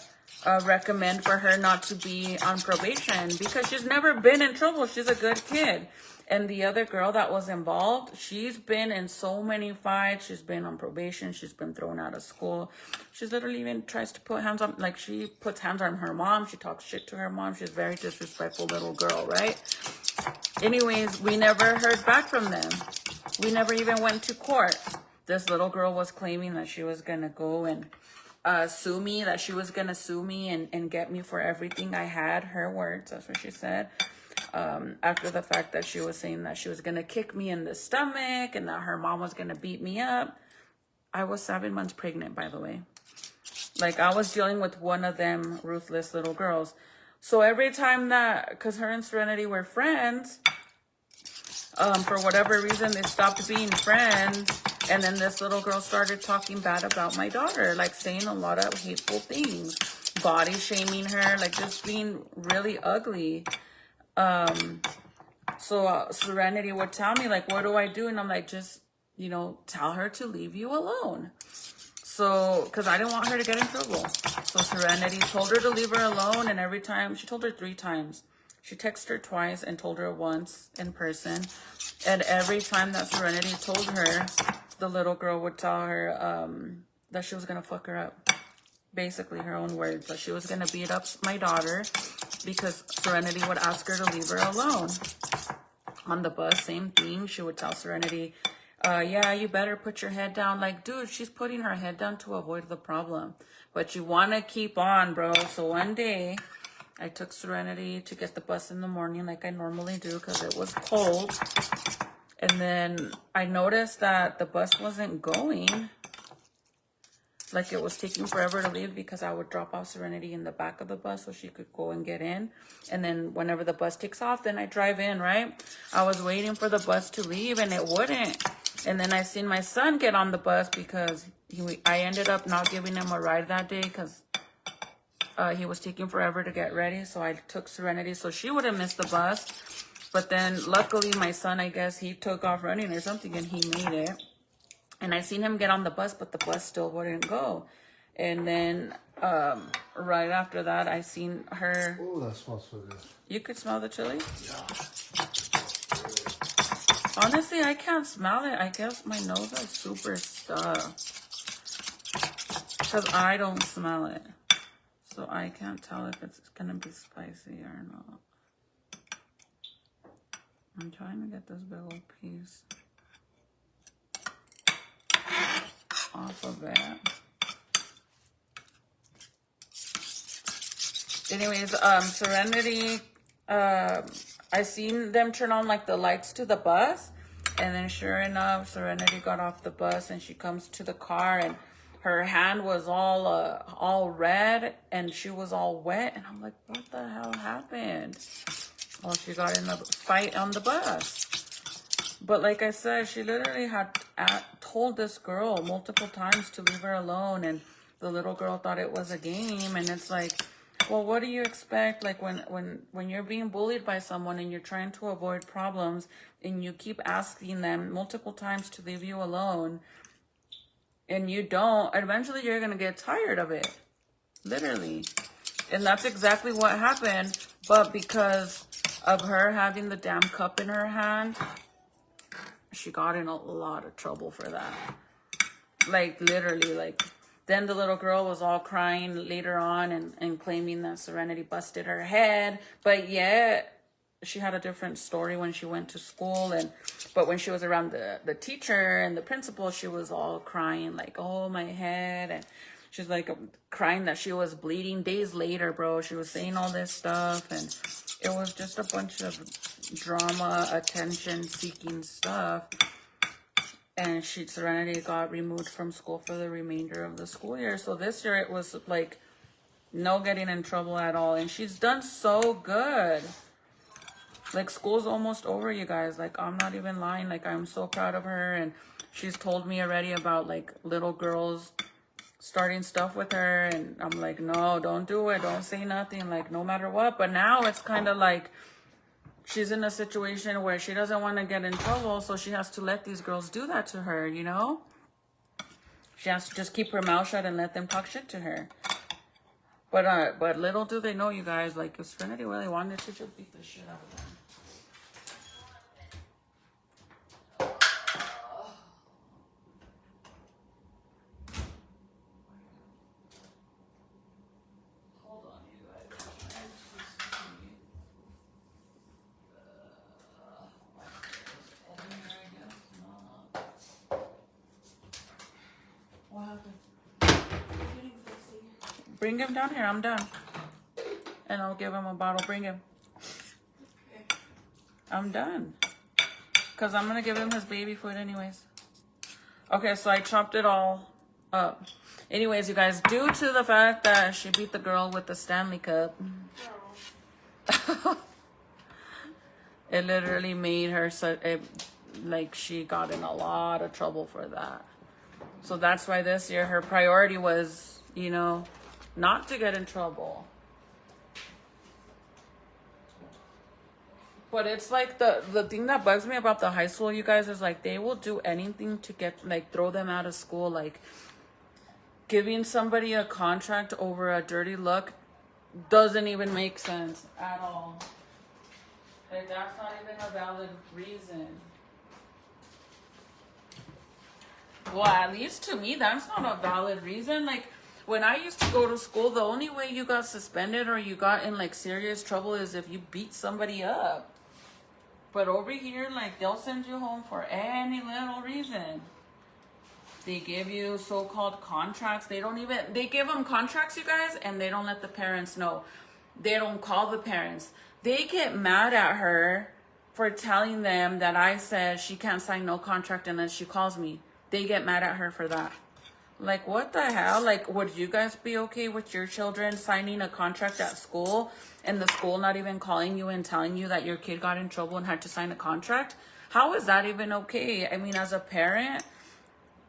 recommend for her not to be on probation because she's never been in trouble. She's a good kid. And the other girl that was involved, she's been in so many fights. She's been on probation. She's been thrown out of school. She's literally even tries to put hands on, like, she puts hands on her mom. She talks shit to her mom. She's a very disrespectful little girl, right? Anyways, we never heard back from them. We never even went to court. this little girl was claiming that she was gonna go and sue me, that she was gonna sue me and get me for everything I had. Her words, that's what she said. After the fact that she was saying that she was gonna kick me in the stomach and that her mom was gonna beat me up. I was 7 months pregnant, by the way. Like, I was dealing with one of them ruthless little girls. So every time that, because her and Serenity were friends, for whatever reason, they stopped being friends. And then this little girl started talking bad about my daughter, like saying a lot of hateful things, body shaming her, like just being really ugly. So Serenity would tell me, like, what do I do? And I'm like, just, you know, tell her to leave you alone. So, because I didn't want her to get in trouble. So Serenity told her to leave her alone. And every time, she told her 3 times. She texted her twice and told her once in person. And every time that Serenity told her, the little girl would tell her that she was going to fuck her up. Basically, her own words. That she was going to beat up my daughter because Serenity would ask her to leave her alone. On the bus, same thing. She would tell Serenity, yeah, you better put your head down. Like, dude, she's putting her head down to avoid the problem. But you want to keep on, bro. So one day, I took Serenity to get the bus in the morning like I normally do because it was cold. And then I noticed that the bus wasn't going. Like, it was taking forever to leave because I would drop off Serenity in the back of the bus so she could go and get in. And then whenever the bus takes off, then I drive in, right? I was waiting for the bus to leave and it wouldn't. And then I seen my son get on the bus because I ended up not giving him a ride that day because he was taking forever to get ready. So I took Serenity so she wouldn't miss the bus. But then luckily my son, I guess he took off running or something and he made it. And I seen him get on the bus, but the bus still wouldn't go. And then right after that, I seen her. Oh, that smells so good. You could smell the chili? Yeah. Honestly, I can't smell it. I guess my nose is super stuffed. Because I don't smell it. So I can't tell if it's going to be spicy or not. I'm trying to get this big old piece off of it. Anyways, Serenity, I seen them turn on like the lights to the bus, and then sure enough, Serenity got off the bus and she comes to the car and her hand was all red and she was all wet, and I'm like, what the hell happened? Well, she got in a fight on the bus. But like I said, she literally had told this girl multiple times to leave her alone, and the little girl thought it was a game. And it's like, well, what do you expect? Like when you're being bullied by someone and you're trying to avoid problems and you keep asking them multiple times to leave you alone and you don't, eventually you're going to get tired of it. Literally. And that's exactly what happened. But because of her having the damn cup in her hand, she got in a lot of trouble for that. Like, literally, like, then the little girl was all crying later on and claiming that Serenity busted her head. But yet, she had a different story when she went to school. But when she was around the teacher and the principal, she was all crying, like, oh, my head. And she's like crying that she was bleeding days later, bro. She was saying all this stuff. And it was just a bunch of drama, attention-seeking stuff. And Serenity got removed from school for the remainder of the school year. So this year it was like no getting in trouble at all. And she's done so good. Like, school's almost over, you guys. Like, I'm not even lying. Like, I'm so proud of her. And she's told me already about, like, little girls starting stuff with her. And I'm like, no, don't do it. Don't say nothing. Like, no matter what. But now it's kind of like she's in a situation where she doesn't want to get in trouble, so she has to let these girls do that to her, you know? She has to just keep her mouth shut and let them talk shit to her. But little do they know, you guys, like, if Serenity really wanted to just beat the shit out of them. Bring him down here. I'm done. And I'll give him a bottle. Bring him. Okay. I'm done. Because I'm going to give him his baby food anyways. Okay, so I chopped it all up. Anyways, you guys, due to the fact that she beat the girl with the Stanley Cup, it literally made her like she got in a lot of trouble for that. So that's why this year her priority was, you know, not to get in trouble. But it's like the thing that bugs me about the high school, you guys, is like they will do anything to get, like, throw them out of school. Like, giving somebody a contract over a dirty look doesn't even make sense at all. Like, that's not even a valid reason. Well, at least to me, that's not a valid reason. Like, when I used to go to school, the only way you got suspended or you got in, like, serious trouble is if you beat somebody up. But over here, like, they'll send you home for any little reason. They give you so-called contracts. They give them contracts, you guys, and they don't let the parents know. They don't call the parents. They get mad at her for telling them that I said she can't sign no contract unless she calls me. They get mad at her for that. Like, what the hell? Like, would you guys be okay with your children signing a contract at school and the school not even calling you and telling you that your kid got in trouble and had to sign a contract? How is that even okay? I mean, as a parent,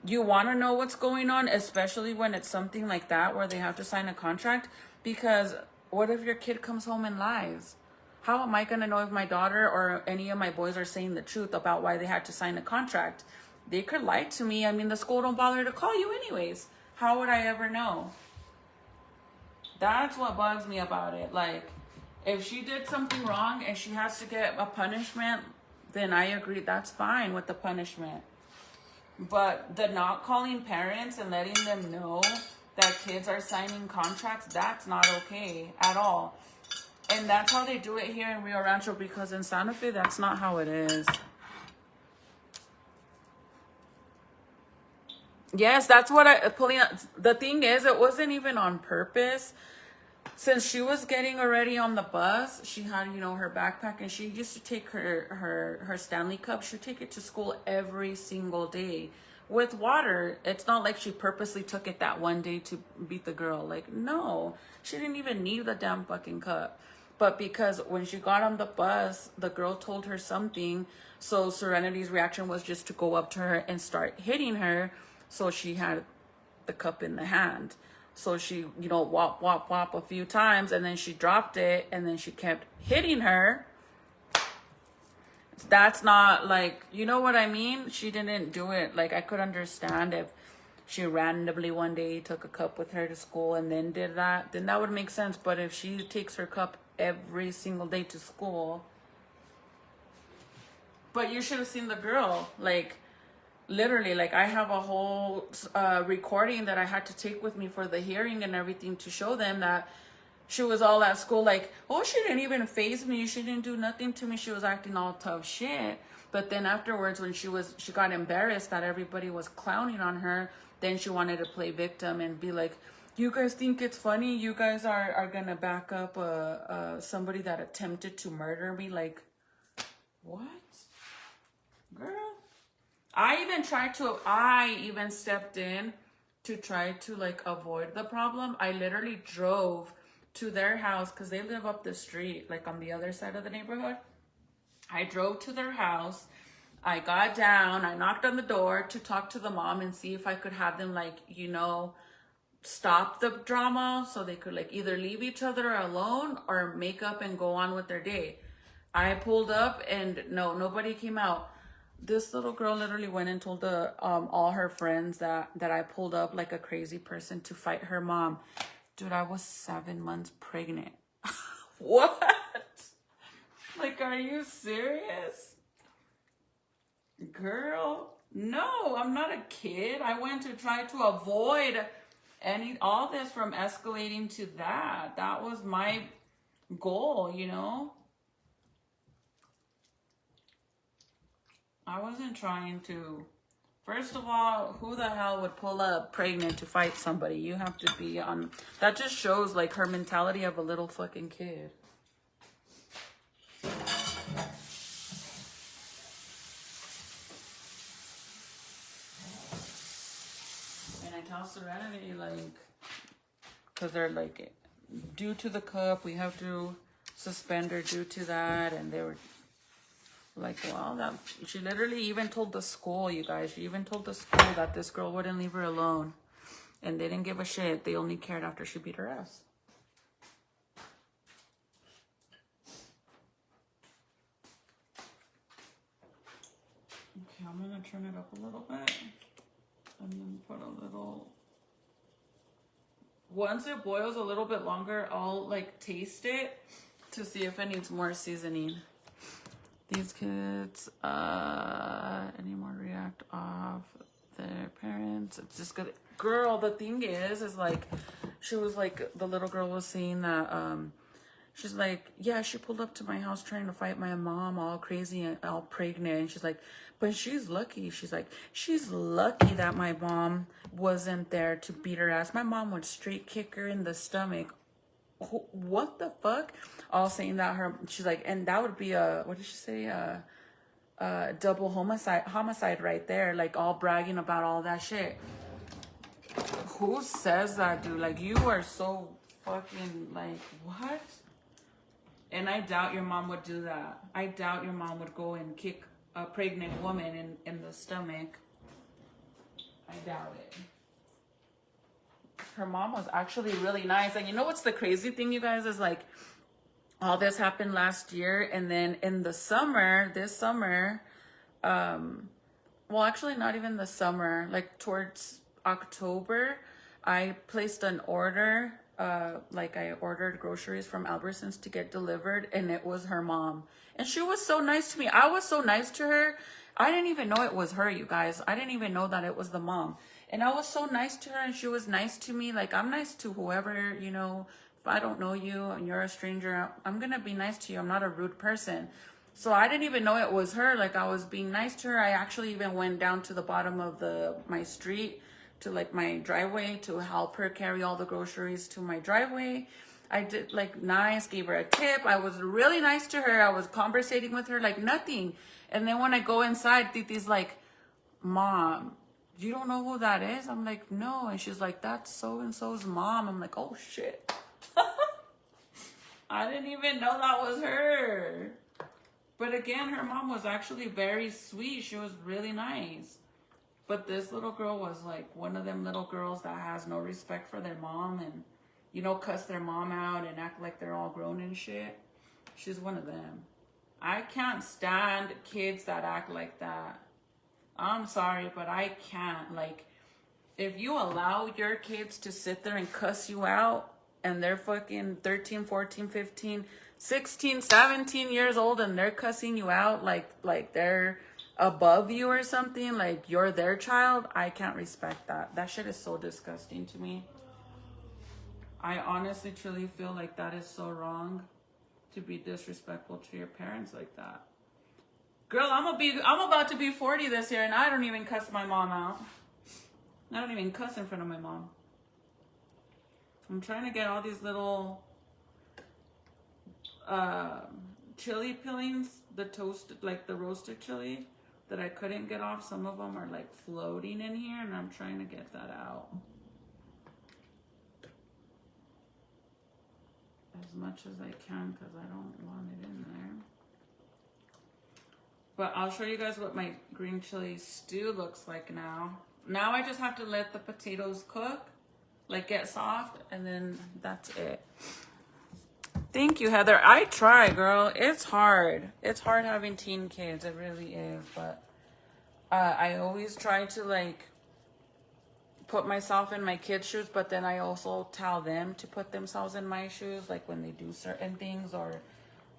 you want to know what's going on, especially when it's something like that where they have to sign a contract, because what if your kid comes home and lies? How am I going to know if my daughter or any of my boys are saying the truth about why they had to sign a contract? They could lie to me. I mean, the school don't bother to call you anyways. How would I ever know? That's what bugs me about it. Like, if she did something wrong and she has to get a punishment, then I agree. That's fine with the punishment. But the not calling parents and letting them know that kids are signing contracts, that's not okay at all. And that's how they do it here in Rio Rancho, because in Santa Fe, that's not how it is. Yes, that's what Polina, the thing is, it wasn't even on purpose. Since she was getting already on the bus, she had, you know, her backpack, and she used to take her Stanley Cup. She'd take it to school every single day with water. It's not like she purposely took it that one day to beat the girl. Like, no, she didn't even need the damn fucking cup. But because when she got on the bus, the girl told her something, so Serenity's reaction was just to go up to her and start hitting her. So she had the cup in the hand. So she, you know, whop, whop, whop a few times, and then she dropped it, and then she kept hitting her. That's not, like, you know what I mean? She didn't do it. Like, I could understand if she randomly one day took a cup with her to school and then did that, then that would make sense. But if she takes her cup every single day to school. But you should have seen the girl. Like, literally, like, I have a whole recording that I had to take with me for the hearing and everything to show them that she was all at school like, oh, she didn't even faze me. She didn't do nothing to me. She was acting all tough shit. But then afterwards, when she got embarrassed that everybody was clowning on her, then she wanted to play victim and be like, you guys think it's funny? You guys are going to back up somebody that attempted to murder me? Like, what? Girl. I even stepped in to try to, like, avoid the problem. I literally drove to their house because they live up the street, like on the other side of the neighborhood. I drove to their house. I got down. I knocked on the door to talk to the mom and see if I could have them, like, you know, stop the drama so they could, like, either leave each other alone or make up and go on with their day. I pulled up and no, nobody came out. This little girl literally went and told all her friends that I pulled up like a crazy person to fight her mom. Dude, I was 7 months pregnant. What? Like, are you serious? Girl, no, I'm not a kid. I went to try to avoid all this from escalating to that. That was my goal, you know? I wasn't trying to First of all, who the hell would pull up pregnant to fight somebody? You have to be on... That just shows, like, her mentality of a little fucking kid. And I tell Serenity, like... Because they're, like, due to the cup, we have to suspend her due to that. And they were... Like, well, that she literally even told the school, you guys. She even told the school that this girl wouldn't leave her alone. And they didn't give a shit. They only cared after she beat her ass. Okay, I'm going to turn it up a little bit. And then put a little... Once it boils a little bit longer, I'll, like, taste it to see if it needs more seasoning. These kids anymore react off their parents. It's just good. Girl, the thing is like, she was like, the little girl was saying that, she's like, yeah, she pulled up to my house trying to fight my mom, all crazy and all pregnant. And she's like, but she's lucky. She's like, she's lucky that my mom wasn't there to beat her ass. My mom would straight kick her in the stomach. What the fuck? All saying that she's like, and that would be what did she say? Double homicide right there. Like, all bragging about all that shit. Who says that, dude? Like, you are so fucking, like, what? And I doubt your mom would do that. I doubt your mom would go and kick a pregnant woman in the stomach. I doubt it. Her mom was actually really nice. And you know what's the crazy thing, you guys, is like, all this happened last year. And then in the summer, this summer, well, actually not even the summer, like towards October, I placed an order. Like, I ordered groceries from Albertsons to get delivered, and it was her mom. And she was so nice to me. I was so nice to her. I didn't even know it was her, you guys. I didn't even know that it was the mom. And I was so nice to her, and she was nice to me. Like, I'm nice to whoever, you know. If I don't know you and you're a stranger, I'm going to be nice to you. I'm not a rude person. So I didn't even know it was her. Like, I was being nice to her. I actually even went down to the bottom of my street to, like, my driveway to help her carry all the groceries to my driveway. I did, like, nice, gave her a tip. I was really nice to her. I was conversating with her like nothing. And then when I go inside, Titi's like, Mom, you don't know who that is? I'm like, no. And she's like, that's so-and-so's mom. I'm like, oh, shit. I didn't even know that was her. But again, her mom was actually very sweet. She was really nice. But this little girl was like one of them little girls that has no respect for their mom and, you know, cuss their mom out and act like they're all grown and shit. She's one of them. I can't stand kids that act like that. I'm sorry, but I can't. Like, if you allow your kids to sit there and cuss you out and they're fucking 13, 14, 15, 16, 17 years old and they're cussing you out like they're above you or something, like you're their child, I can't respect that. That shit is so disgusting to me. I honestly truly feel like that is so wrong, to be disrespectful to your parents like that. Girl, I'm about to be 40 this year and I don't even cuss my mom out. I don't even cuss in front of my mom. I'm trying to get all these little chili peelings, the toasted, like the roasted chili that I couldn't get off. Some of them are like floating in here and I'm trying to get that out as much as I can because I don't want it in there. But I'll show you guys what my green chili stew looks like now. Now I just have to let the potatoes cook, like get soft, and then that's it. Thank you, Heather. I try, girl. It's hard. It's hard having teen kids. It really is. But I always try to, like, put myself in my kids' shoes, but then I also tell them to put themselves in my shoes, like when they do certain things, or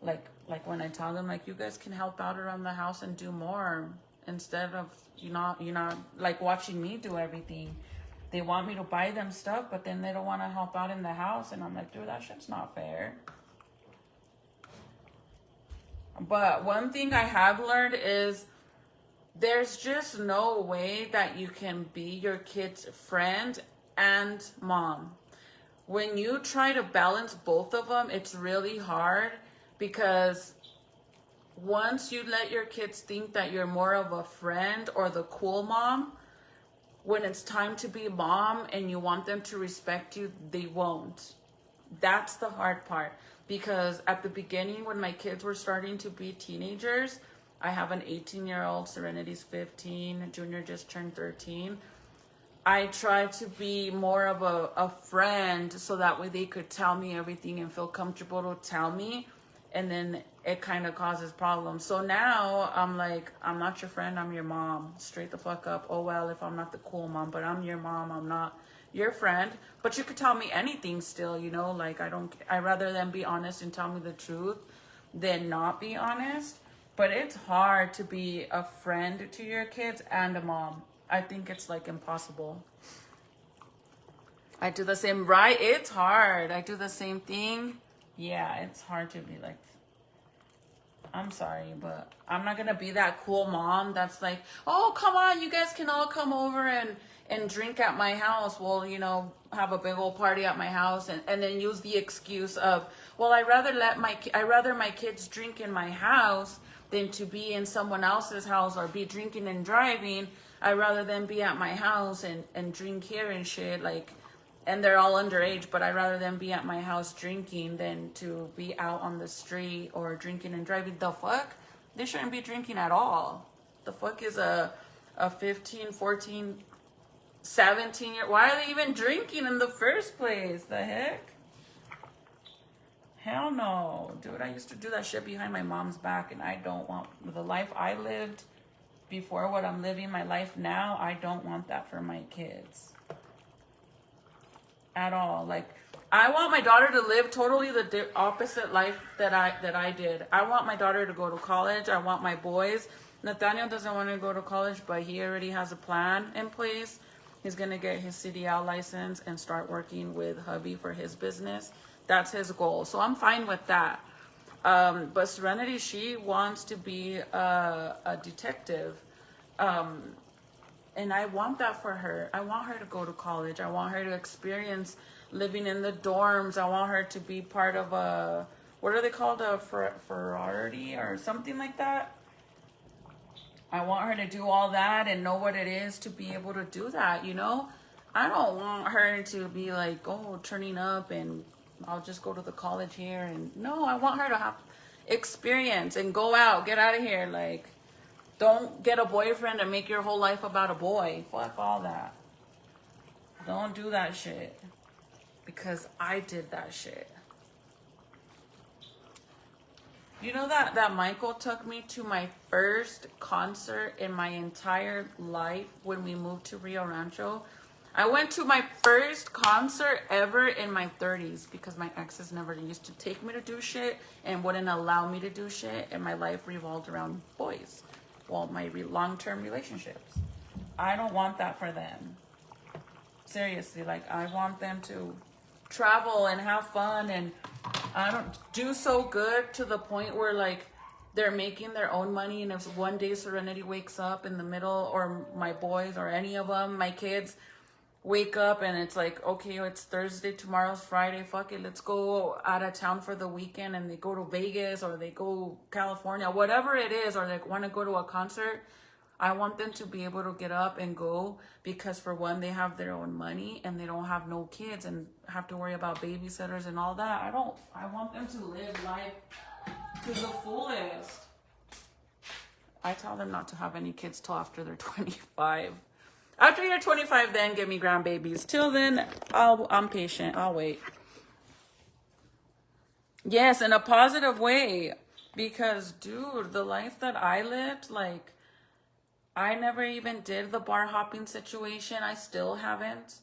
like when I tell them, like, you guys can help out around the house and do more instead of you not like watching me do everything. They want me to buy them stuff, but then they don't want to help out in the house, and I'm like, dude, that shit's not fair. But one thing I have learned is there's just no way that you can be your kid's friend and mom. When you try to balance both of them, it's really hard because once you let your kids think that you're more of a friend or the cool mom, when it's time to be mom and you want them to respect you, they won't. That's the hard part. Because at the beginning, when my kids were starting to be teenagers, I have an 18-year-old, Serenity's 15, Junior just turned 13. I tried to be more of a friend so that way they could tell me everything and feel comfortable to tell me. And then it kind of causes problems. So now I'm like, I'm not your friend, I'm your mom. Straight the fuck up. Oh, well, if I'm not the cool mom, but I'm your mom, I'm not your friend. But you could tell me anything still, you know, like I rather than be honest and tell me the truth than not be honest. But it's hard to be a friend to your kids and a mom. I think it's like impossible. I do the same, right? It's hard. I do the same thing. Yeah, it's hard to be like, I'm sorry, but I'm not going to be that cool mom that's like, oh, come on, you guys can all come over and drink at my house. Well, you know, have a big old party at my house and then use the excuse of, well, I rather my kids drink in my house than to be in someone else's house or be drinking and driving. I'd rather them be at my house and drink here and shit, like, and they're all underage, but I'd rather them be at my house drinking than to be out on the street or drinking and driving. The fuck? They shouldn't be drinking at all. The fuck is a 15, 14, 17 year, why are they even drinking in the first place? The heck? Hell no. Dude, I used to do that shit behind my mom's back, and I don't want the life I lived before what I'm living my life now. I don't want that for my kids at all. Like, I want my daughter to live totally the opposite life that I did. I want my daughter to go to college. I want my boys. Nathaniel doesn't want to go to college, but he already has a plan in place. He's going to get his CDL license and start working with hubby for his business. That's his goal. So I'm fine with that. But Serenity, she wants to be a detective. And I want that for her. I want her to go to college. I want her to experience living in the dorms. I want her to be part of a, what are they called? A sorority or something like that. I want her to do all that and know what it is to be able to do that, you know? I don't want her to be like, oh, turning up and I'll just go to the college here. And no, I want her to have experience and go out, get out of here. Like, don't get a boyfriend and make your whole life about a boy. Fuck all that. Don't do that shit. Because I did that shit. You know that Michael took me to my first concert in my entire life when we moved to Rio Rancho? I went to my first concert ever in my 30s because my exes never used to take me to do shit and wouldn't allow me to do shit, and my life revolved around boys. Well, my long-term relationships. I don't want that for them. Seriously, like, I want them to travel and have fun, and I don't do so good to the point where, like, they're making their own money, and if one day Serenity wakes up in the middle, or my boys or any of them, my kids wake up and it's like, okay, it's Thursday, tomorrow's Friday, fuck it, let's go out of town for the weekend, and they go to Vegas or they go California, whatever it is, or they want to go to a concert, I want them to be able to get up and go, because for one, they have their own money and they don't have no kids and have to worry about babysitters and all that. I want them to live life to the fullest. I tell them not to have any kids till after they're 25. After you're 25, then give me grandbabies. Till then, I'm patient. I'll wait. Yes, in a positive way. Because, dude, the life that I lived, like, I never even did the bar hopping situation. I still haven't.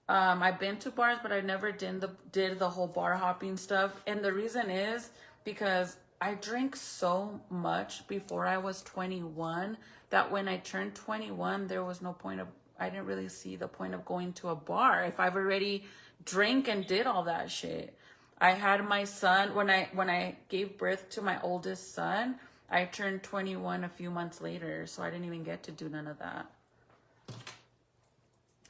I've been to bars, but I never did the whole bar hopping stuff. And the reason is because I drank so much before I was 21 that when I turned 21, there was no point of, I didn't really see the point of going to a bar if I've already drank and did all that shit. I had my son, when I gave birth to my oldest son, I turned 21 a few months later, so I didn't even get to do none of that.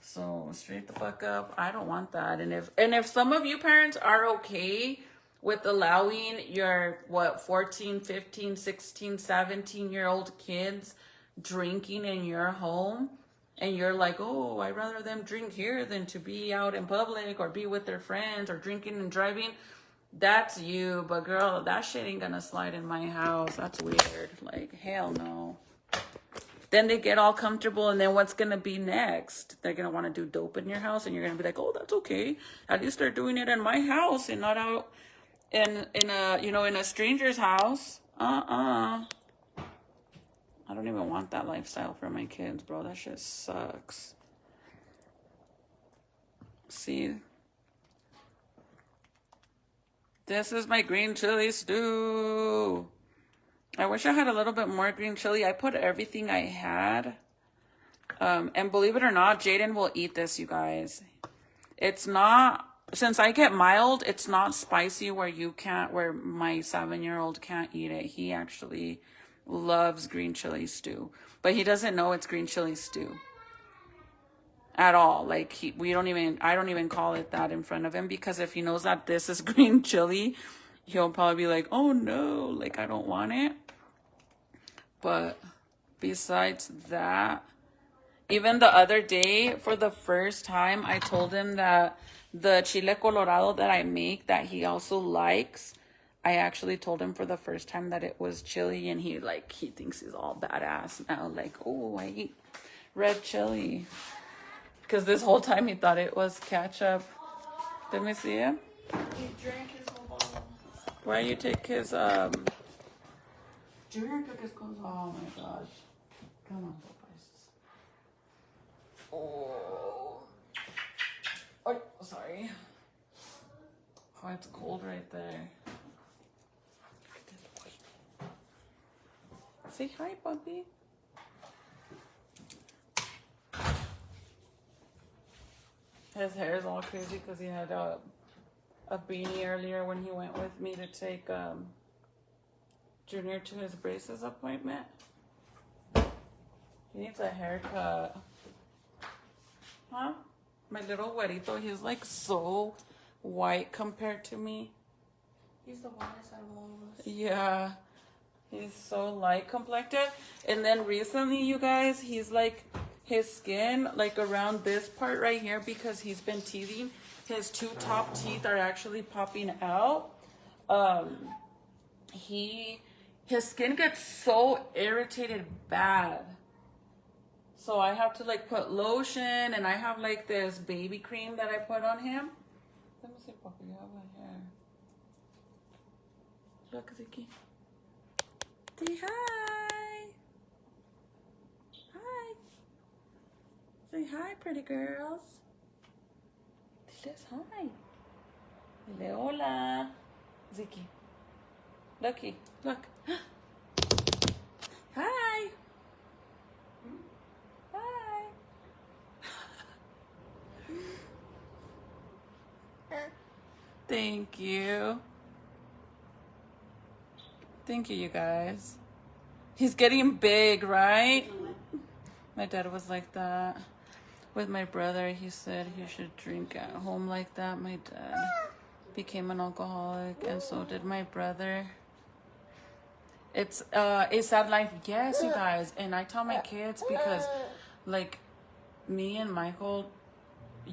So straight the fuck up. I don't want that. And if some of you parents are okay with allowing your 14, 15, 16, 17-year-old kids drinking in your home, and you're like, oh, I'd rather them drink here than to be out in public or be with their friends or drinking and driving, that's you. But girl, that shit ain't gonna slide in my house. That's weird. Like, hell no. Then they get all comfortable, and then what's gonna be next? They're gonna want to do dope in your house, and you're gonna be like, oh, that's okay. At least they're doing it in my house and not out in a stranger's house. I don't even want that lifestyle for my kids, bro. That shit sucks. See, this is my green chili stew. I wish I had a little bit more green chili. I put everything I had. And believe it or not, Jaden will eat this, you guys. It's not, since I get mild, it's not spicy where my 7-year-old can't eat it. He actually loves green chili stew. But he doesn't know it's green chili stew. At all. Like, I don't even call it that in front of him, because if he knows that this is green chili, he'll probably be like, oh no, like, I don't want it. But besides that, even the other day, for the first time, I told him that the chile colorado that I make, that he also likes, I actually told him for the first time that it was chili, and he thinks he's all badass now. Like, oh, I eat red chili. Because this whole time he thought it was ketchup. Let me see him. He drank his whole bottle. Why you take his, Junior took his clothes off. Oh my gosh. Come on, Popeyes. Oh. Oh, sorry. Oh, it's cold right there. Say hi, puppy. His hair is all crazy because he had a beanie earlier when he went with me to take Junior to his braces appointment. He needs a haircut. Huh? My little güerito, he's like so white compared to me. He's the whitest out of all of us. Yeah. He's so light complected. And then recently, you guys, he's like, his skin, like around this part right here, because he's been teething, his two top teeth are actually popping out. His skin gets so irritated bad. So I have to like put lotion, and I have like this baby cream that I put on him. Let me see, Papa, you have my hair. Look, Ziki. Say hi. Hi. Say hi, pretty girls. Diles hi. Dile hola. Ziki. Looky, look. Hi. Hi. Thank you. Thank you, you guys. He's getting big, right? My dad was like that. With my brother, he said he should drink at home like that. My dad became an alcoholic, and so did my brother. It's a sad life. Yes, you guys. And I tell my kids, because like me and Michael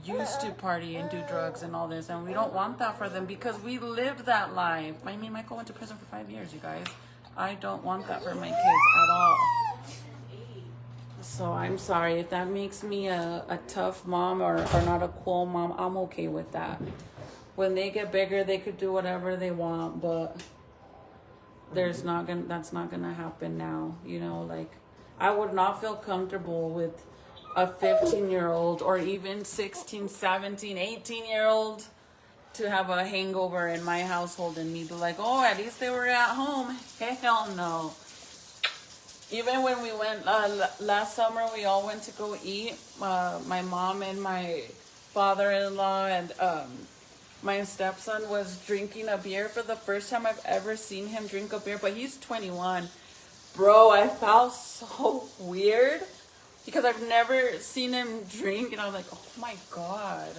used to party and do drugs and all this, and we don't want that for them because we lived that life. I mean, Michael went to prison for 5 years, you guys. I don't want that for my kids at all. So I'm sorry if that makes me a tough mom or not a cool mom. I'm okay with that. When they get bigger, they could do whatever they want, but that's not gonna happen now. You know, like, I would not feel comfortable with a 15-year-old or even 16, 17, 18-year-old to have a hangover in my household and me be like, oh, at least they were at home. Hell no. Even when we went last summer, we all went to go eat. My mom and my father-in-law and my stepson was drinking a beer for the first time I've ever seen him drink a beer, but he's 21. Bro, I felt so weird because I've never seen him drink, and I was like, oh my God.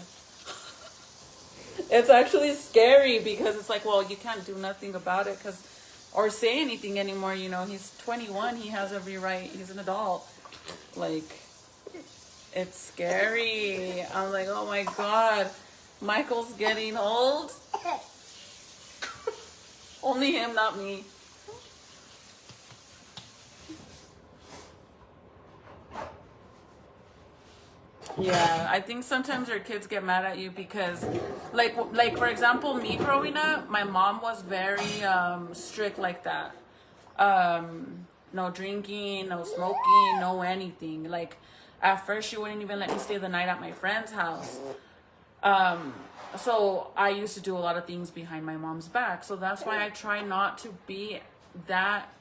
It's actually scary because it's like, well, you can't do nothing about it or say anything anymore. You know, he's 21. He has every right. He's an adult. Like, it's scary. I'm like, oh my God. Michael's getting old. Only him, not me. Yeah, I think sometimes your kids get mad at you because, like for example, me growing up, my mom was very strict like that. No drinking, no smoking, no anything. Like, at first, she wouldn't even let me stay the night at my friend's house. So I used to do a lot of things behind my mom's back. So that's why I try not to be that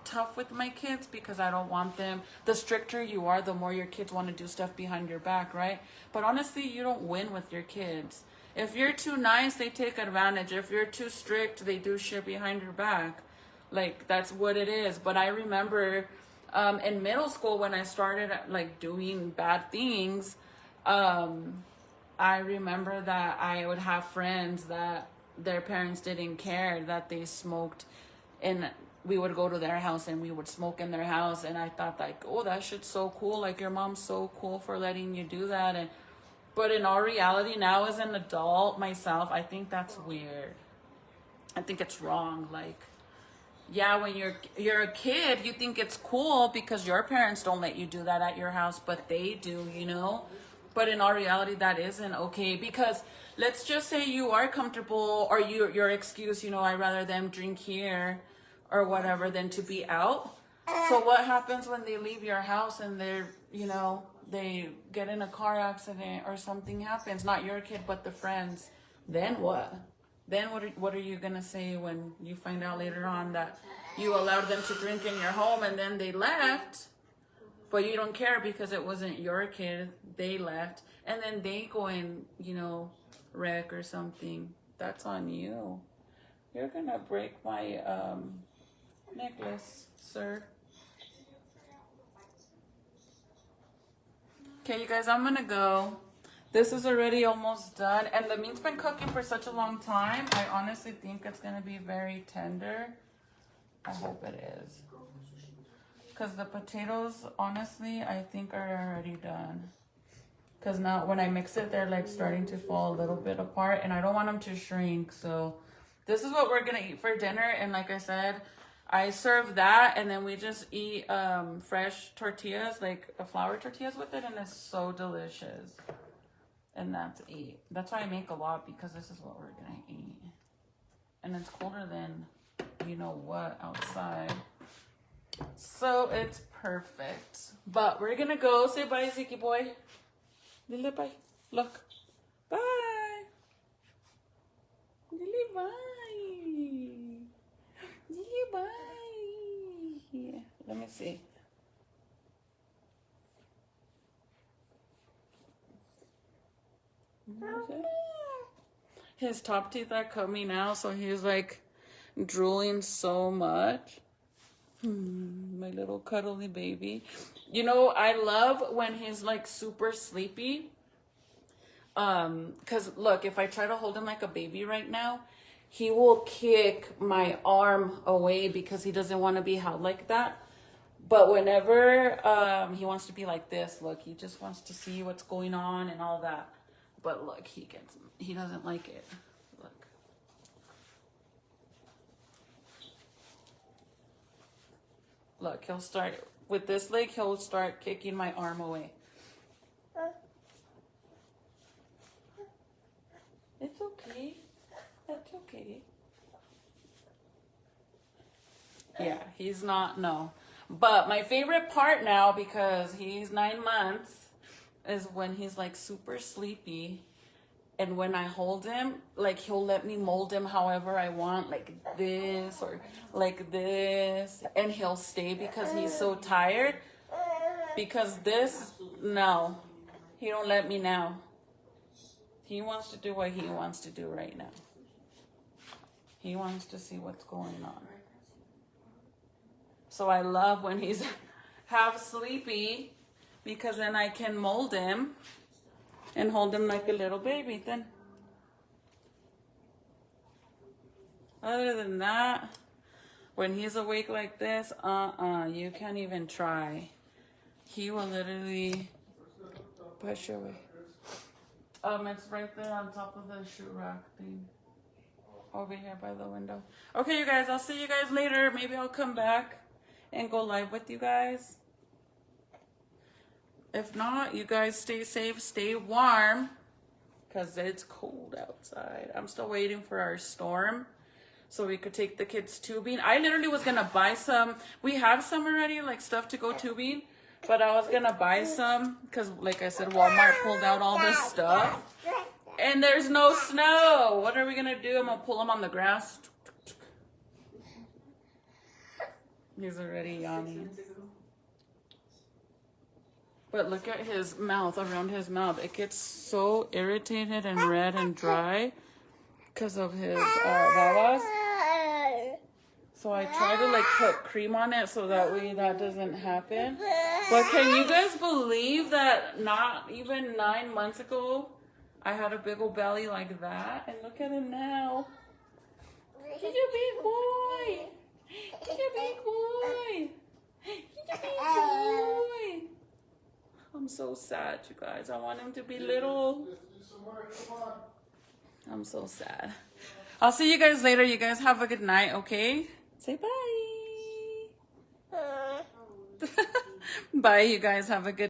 tough with my kids, because I don't want them. The stricter you are, the more your kids want to do stuff behind your back, right? But honestly, you don't win with your kids. If you're too nice, they take advantage. If you're too strict, they do shit behind your back. Like, that's what it is. But I remember in middle school when I started like doing bad things, I remember that I would have friends that their parents didn't care that they smoked, and we would go to their house and we would smoke in their house. And I thought, like, oh, that shit's so cool. Like, your mom's so cool for letting you do that. But in all reality, now as an adult myself, I think that's weird. I think it's wrong. Like, yeah, when you're a kid, you think it's cool because your parents don't let you do that at your house, but they do, you know? But in all reality, that isn't okay, because let's just say you are comfortable, or your excuse, you know, I'd rather them drink here or whatever than to be out. So what happens when they leave your house and they're, you know, they get in a car accident or something happens, not your kid, but the friends? Then what? Then what are you going to say when you find out later on that you allowed them to drink in your home and then they left, but you don't care because it wasn't your kid, they left, and then they go and, you know, wreck or something? That's on you. You're going to break my necklace, sir. Okay, you guys, I'm going to go. This is already almost done, and the meat's been cooking for such a long time. I honestly think it's going to be very tender. I hope it is. Because the potatoes, honestly, I think are already done. Because now when I mix it, they're like starting to fall a little bit apart, and I don't want them to shrink. So this is what we're going to eat for dinner. And like I said, I serve that, and then we just eat fresh tortillas, like flour tortillas with it, and it's so delicious. And that's it. That's why I make a lot, because this is what we're going to eat. And it's colder than you know what outside. So it's perfect. But we're going to go. Say bye, Ziki boy. Lily, bye. Look. Bye. Lily, bye. Lily, bye. Let me see. His top teeth are coming out, so he's like drooling so much. My little cuddly baby. You know, I love when he's like super sleepy. Cause look, if I try to hold him like a baby right now, he will kick my arm away because he doesn't want to be held like that. But whenever he wants to be like this, look, he just wants to see what's going on and all that. But look, he doesn't like it. Look. Look, he'll start, with this leg, he'll start kicking my arm away. It's okay. That's okay. Yeah, he's not, no. But my favorite part now, because he's 9 months, is when he's like super sleepy, and when I hold him, like he'll let me mold him however I want, like this or like this, and he'll stay because he's so tired. Because this, no, he don't let me now. He wants to do what he wants to do right now. He wants to see what's going on. So I love when he's half sleepy because then I can mold him and hold him like a little baby then. Other than that, when he's awake like this, you can't even try. He will literally push you away. It's right there on top of the shoe rack thing. Over here by the window. Okay, you guys, I'll see you guys later. Maybe I'll come back and go live with you guys. If not, you guys stay safe, stay warm, because it's cold outside. I'm still waiting for our storm so we could take the kids tubing. I literally was going to buy some. We have some already, like stuff to go tubing. But I was going to buy some because, like I said, Walmart pulled out all this stuff. And there's no snow. What are we going to do? I'm going to pull him on the grass. He's already yawning. But look at his mouth, around his mouth. It gets so irritated and red and dry because of his babas. So I try to like put cream on it so that way that doesn't happen. But can you guys believe that not even 9 months ago, I had a big old belly like that? And look at him now. He's a big boy. He's a big boy. He's a big boy. I'm so sad, you guys. I want him to be little. I'm so sad. I'll see you guys later. You guys have a good night, okay? Say bye. Bye, you guys. Have a good